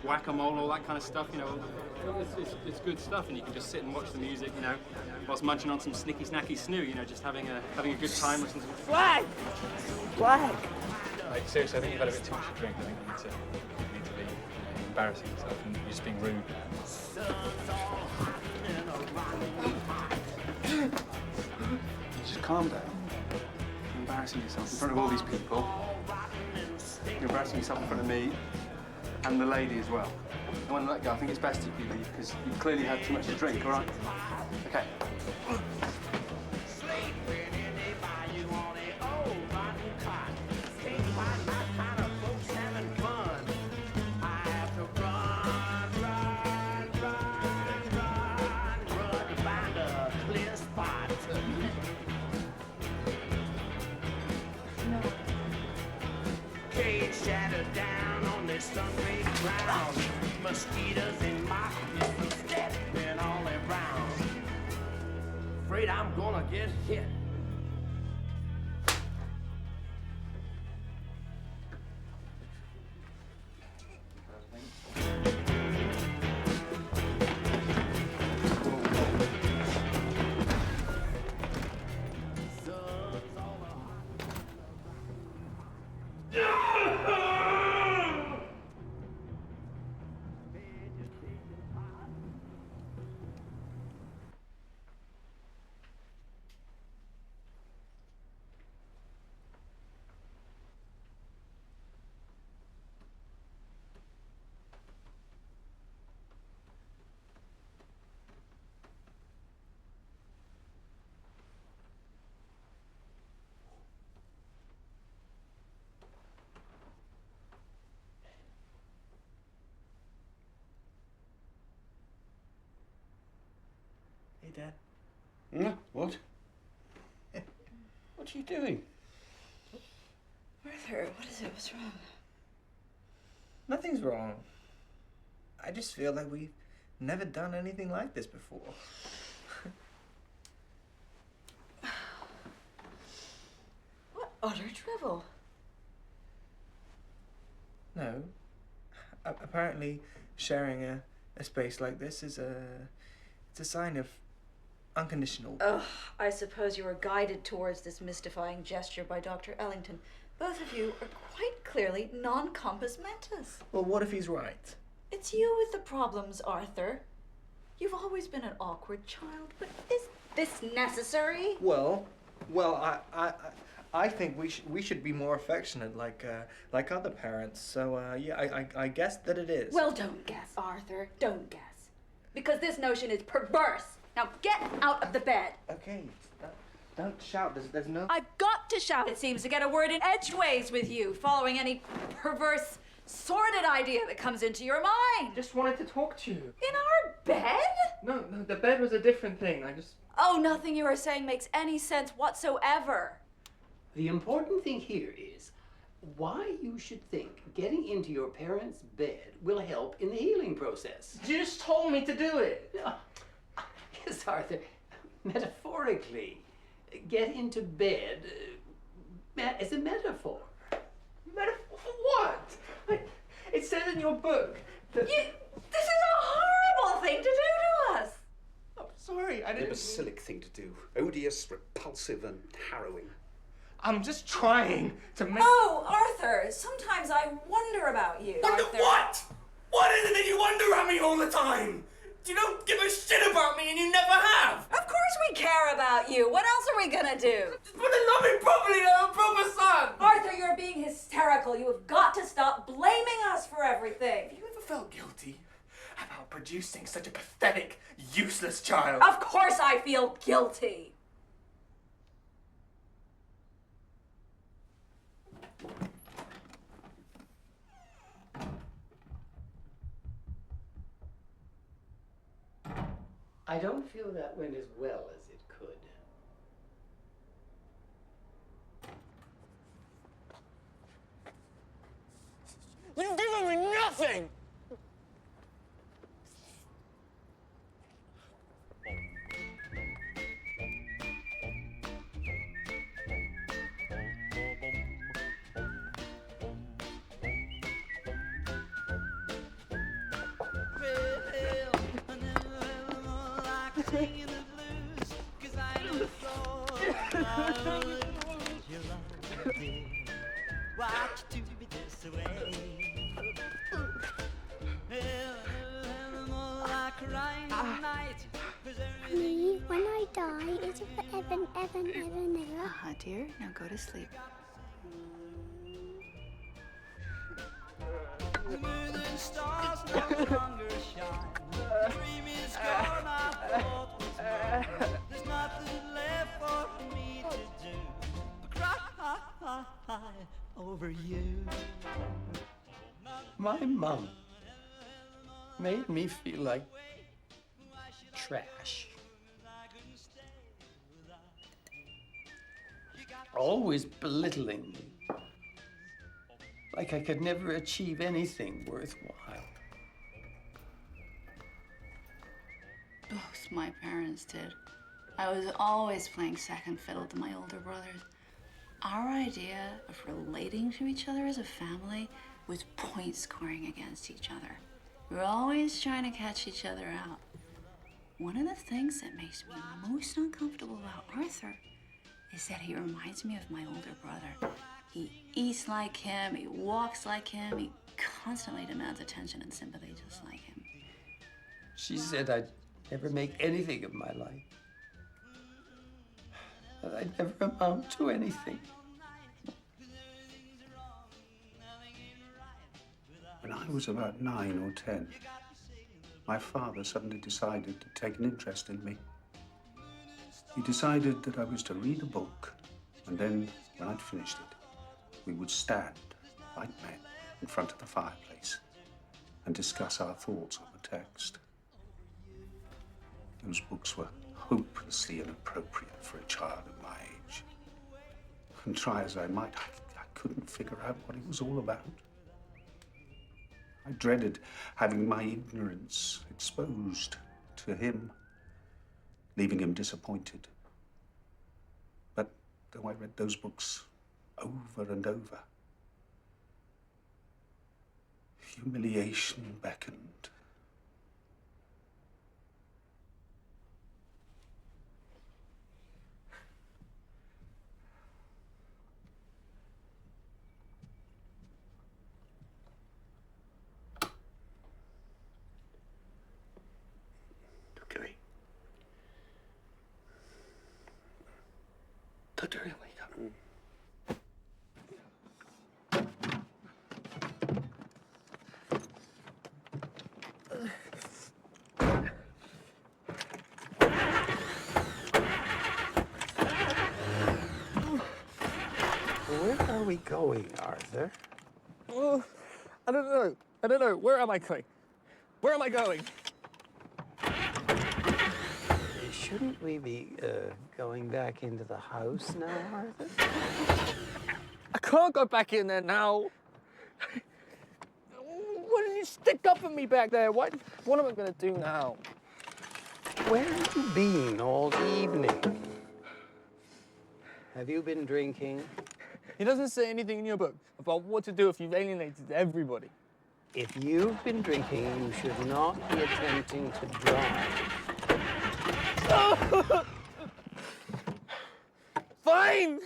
guacamole, all that kind of stuff. You know, it's good stuff, and you can just sit and watch the music, you know, whilst munching on some snicky snacky snoo. You know, just having a good time listening to Flag. Like, seriously, I think you've had a bit too much to drink. I think you need to be embarrassing yourself and you're just being rude. Just calm down. You're embarrassing yourself in front of all these people. You're embarrassing yourself in front of me and the lady as well. I want to let go. I think it's best if you leave because you've clearly had too much to drink, all right? Okay. Mosquitoes in my stepping all around. Afraid I'm gonna get hit. Dad? No, what? What are you doing? Arthur, what is it? What's wrong? Nothing's wrong. I just feel like we've never done anything like this before. What utter drivel. No. Apparently, sharing a space like this is it's a sign of unconditional. Ugh, I suppose you were guided towards this mystifying gesture by Dr. Ellington. Both of you are quite clearly non-compass mentis. Well, what if he's right? It's you with the problems, Arthur. You've always been an awkward child, but is this necessary? Well, I think we should be more affectionate, like other parents. So yeah, I guess that it is. Well, don't guess, Arthur. Don't guess. Because this notion is perverse. Now get out of the bed. Okay, don't shout. There's no. I've got to shout, it seems, to get a word in edgeways with you, following any perverse, sordid idea that comes into your mind. Just wanted to talk to you. In our bed? No, the bed was a different thing. I just. Oh, nothing you are saying makes any sense whatsoever. The important thing here is why you should think getting into your parents' bed will help in the healing process. You just told me to do it. Yes, Arthur. Metaphorically, get into bed as a metaphor. Metaphor for what? It says in your book that. This is a horrible thing to do to us. I'm sorry, I didn't. Imbecilic thing to do. Odious, repulsive, and harrowing. I'm just trying to make. Oh, Arthur, sometimes I wonder about you. Wonder Arthur. what? What is it that you wonder about me all the time? You don't give a shit about me and you never have. Of course we care about you. What else are we gonna do? Just put it love me properly like a proper son. Arthur, you're being hysterical. You have got to stop blaming us for everything. Have you ever felt guilty about producing such a pathetic, useless child? Of course I feel guilty. I don't feel that went as well as it could. You've given me nothing! Honey, when I die, is it forever and ever and ever and ever? Dear, now go to sleep. The moon and stars no longer shine. The dream is gone, I thought was mine. There's nothing left for me to do but cry over you. My mum made me feel like trash. Always belittling me. Like I could never achieve anything worthwhile. Both my parents did. I was always playing second fiddle to my older brothers. Our idea of relating to each other as a family was point scoring against each other. We were always trying to catch each other out. One of the things that makes me most uncomfortable about Arthur is that he reminds me of my older brother. He eats like him, he walks like him, he constantly demands attention and sympathy just like him. She said I'd never make anything of my life. That I'd never amount to anything. When I was about 9 or 10, my father suddenly decided to take an interest in me. He decided that I was to read a book, and then, when I'd finished it, we would stand, like men, in front of the fireplace and discuss our thoughts on the text. Those books were hopelessly inappropriate for a child of my age. And try as I might, I couldn't figure out what it was all about. I dreaded having my ignorance exposed to him, leaving him disappointed. But though I read those books over and over, humiliation beckoned. Dr. Lee, wake up. Where are we going, Arthur? Oh, I don't know. I don't know. Where am I going? Where am I going? Shouldn't we be going back into the house now, Arthur? I can't go back in there now. Why didn't you stick up for me back there? What am I going to do now? Where have you been all evening? Have you been drinking? It doesn't say anything in your book about what to do if you've alienated everybody. If you've been drinking, you should not be attempting to drive. Fine!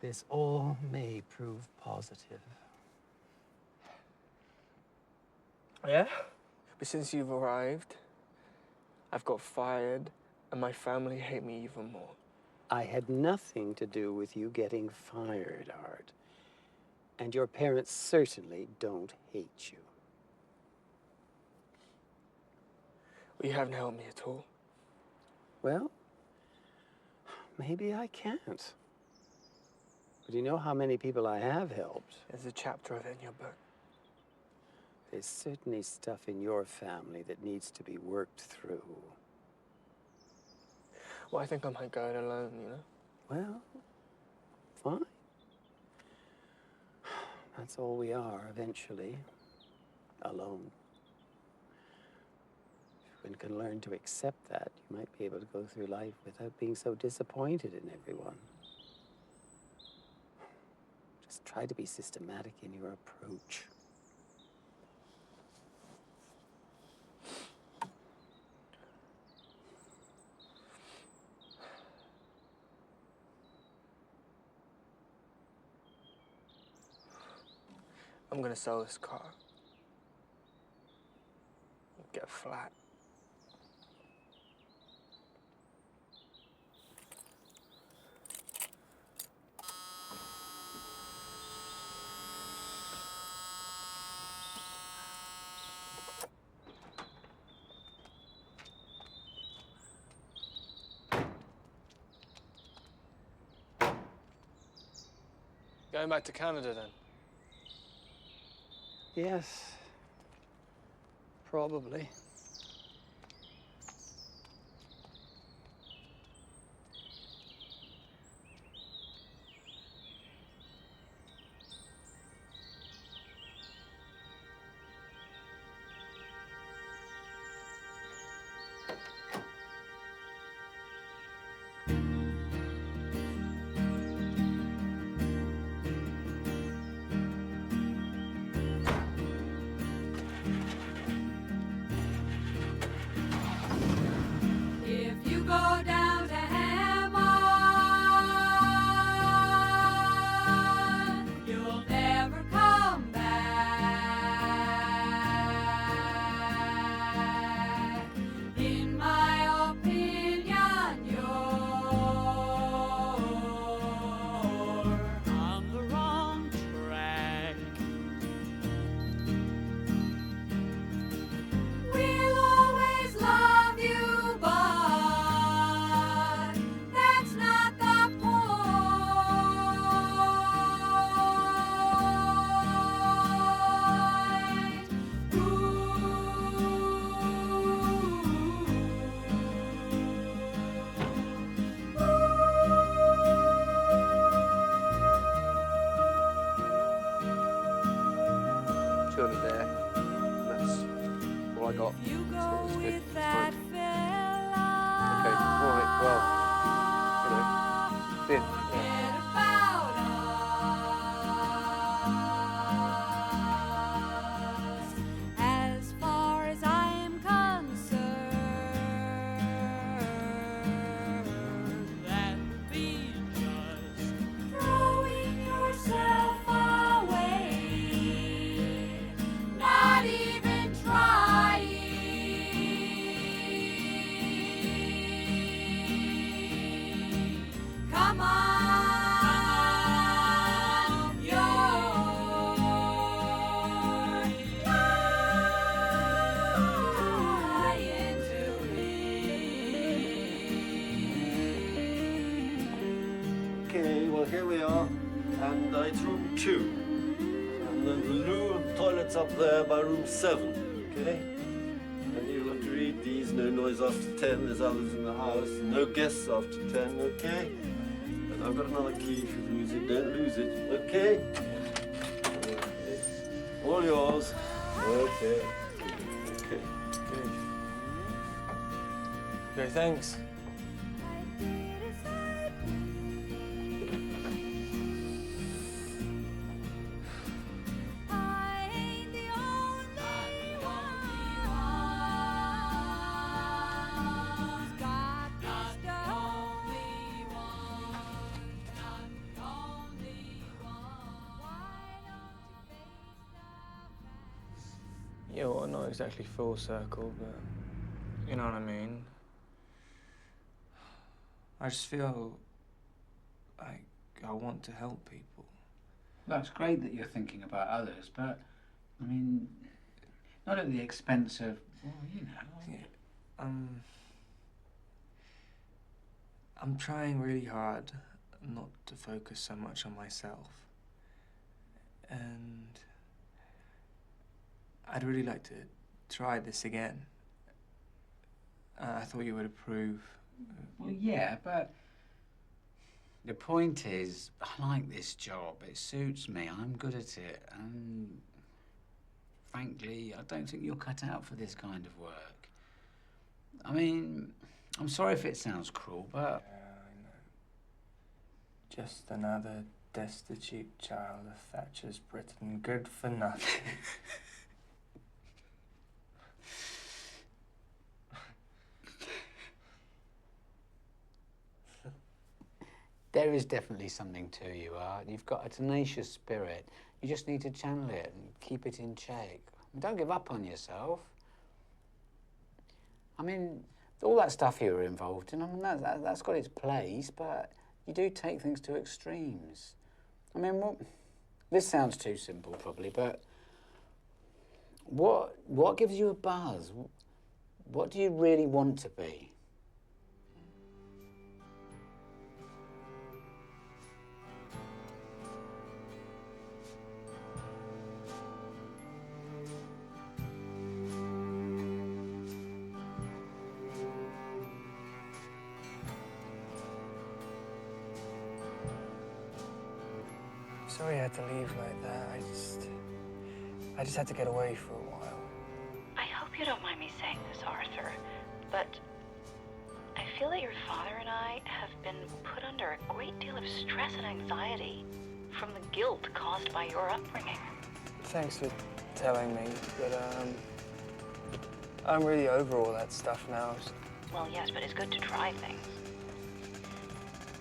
This all may prove positive. Yeah? But since you've arrived, I've got fired, and my family hate me even more. I had nothing to do with you getting fired, Art. And your parents certainly don't hate you. Well, you haven't helped me at all. Well, maybe I can't. But you know how many people I have helped? There's a chapter of it in your book. There's certainly stuff in your family that needs to be worked through. Well, I think I might go it alone, you know? Well, fine. That's all we are, eventually. Alone. If one can learn to accept that, you might be able to go through life without being so disappointed in everyone. Just try to be systematic in your approach. I'm gonna sell this car. Get a flat. Going back to Canada then? Yes. Probably. moment there. And that's all I got. So it's good. It's fine. Okay, alright, well, you know, see ya. As far as I am concerned, that would be just throwing yourself away, not even trying. Come on, you're lying to me. Okay, well here we are, and it's room 2. And then the loo and toilet's up there by room 7, okay? And you'll have to read these, no noise after 10, there's others in the house, no guests after 10, okay? And I've got another key if you lose it, don't lose it, okay? Okay. All yours. Okay. Okay. Okay, thanks. Yeah, well, not exactly full circle, but you know what I mean. I just feel like I want to help people. That's great that you're thinking about others, but, I mean, not at the expense of, well, you know. Yeah, I'm trying really hard not to focus so much on myself. And I'd really like to try this again. I thought you would approve. Well, yeah, but the point is, I like this job. It suits me. I'm good at it. And frankly, I don't think you're cut out for this kind of work. I mean, I'm sorry if it sounds cruel, but... Yeah, I know. Just another destitute child of Thatcher's Britain, good for nothing. There is definitely something to you, Art. You've got a tenacious spirit. You just need to channel it and keep it in check. Don't give up on yourself. I mean, all that stuff you were involved in, I mean, that's got its place, but you do take things to extremes. I mean, this sounds too simple, probably, but what gives you a buzz? What do you really want to be? Sorry I had to leave like that. I just had to get away for a while. I hope you don't mind me saying this, Arthur, but I feel that your father and I have been put under a great deal of stress and anxiety from the guilt caused by your upbringing. Thanks for telling me, but I'm really over all that stuff now. Well, yes, but it's good to try things.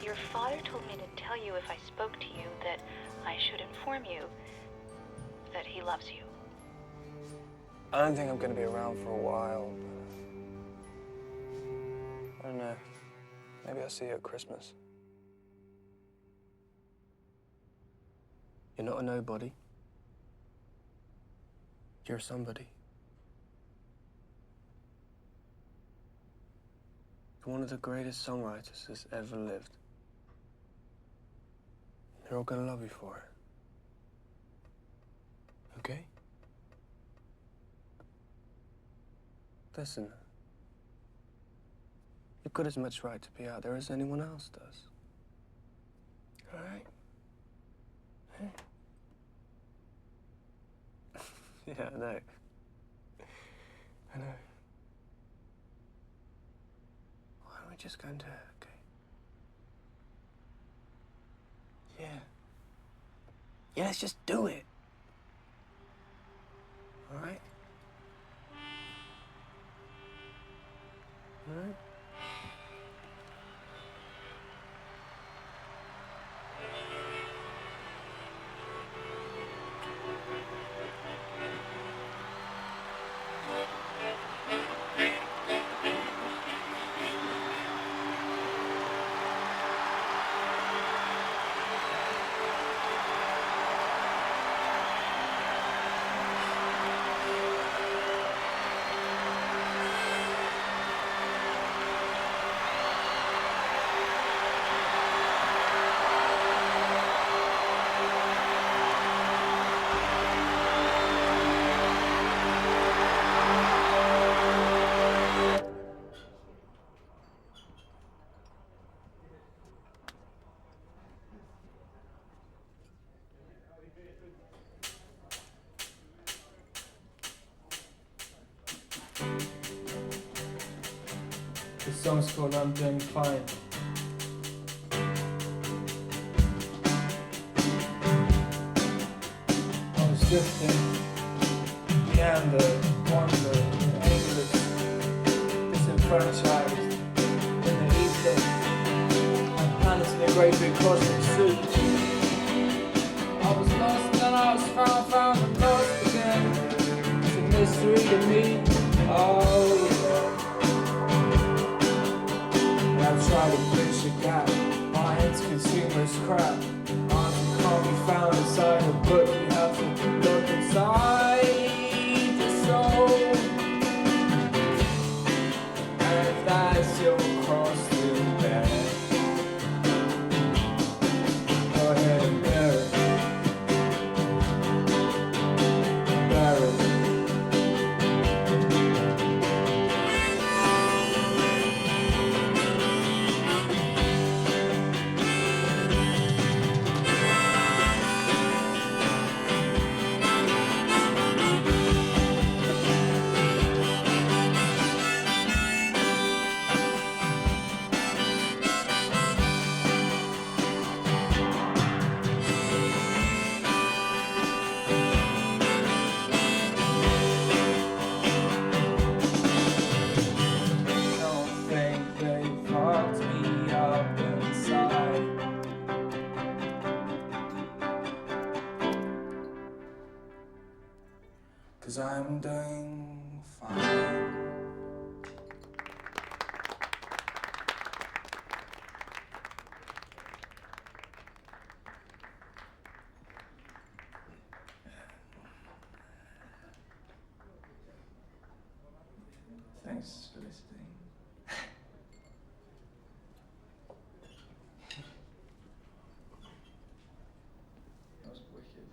Your father told me to tell you if I spoke to you that I should inform you that he loves you. I don't think I'm going to be around for a while, but I don't know. Maybe I'll see you at Christmas. You're not a nobody. You're somebody. You're one of the greatest songwriters that's ever lived. They're all gonna love you for it. Okay? Listen. You've got as much right to be out there as anyone else does. All right? Yeah, I know. I know. Why don't we just go into it, okay? Yeah. Yeah, let's just do it. All right? All right? The song's called I'm Doing Fine. I was drifting, meander, wander, aimless, disenfranchised in the ether. I'm planets in a great big cosmic soup. I was lost and then I was found and lost again. It's a mystery to me. Oh yeah. I've tried to bridge the gap. My head's consumer's crap. Answer can't be found inside a book. You have to look inside the soul. And if that's your cross to bear, go ahead and bear it. Bear it. Cause I'm doing fine. Thanks for listening. That was wicked.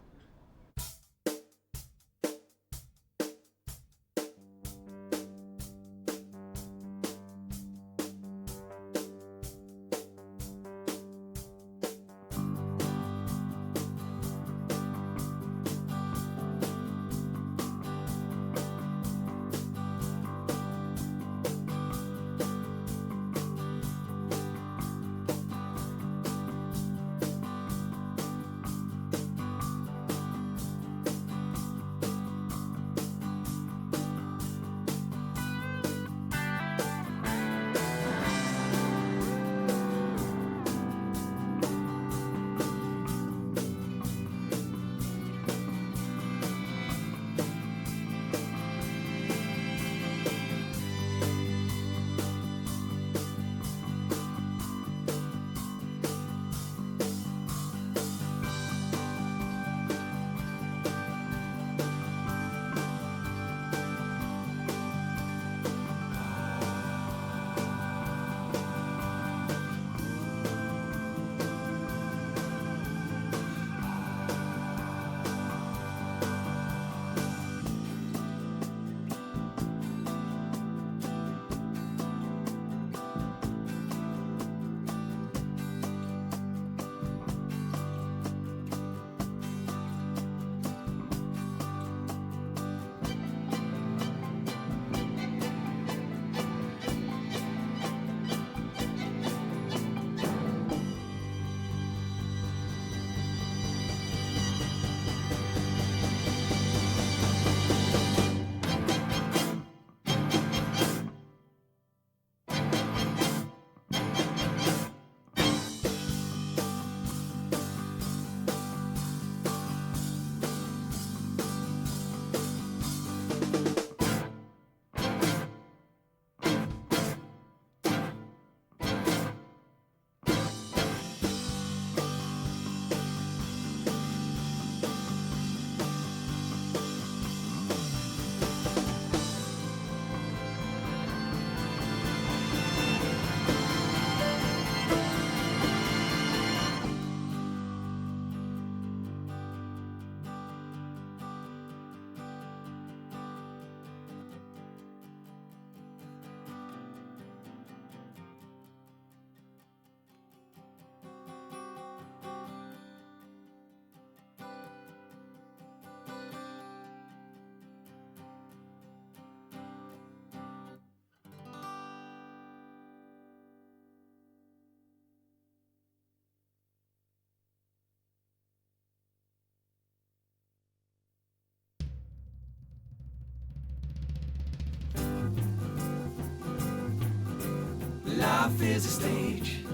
Life is a stage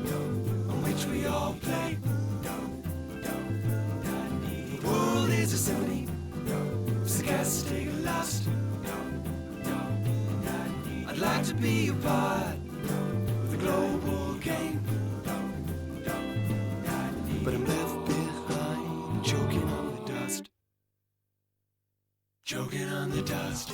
on which we all play. The world is a symphony, sarcastic lust. I'd like to be a part of the global game, but I'm left behind, choking on the dust. Choking on the dust.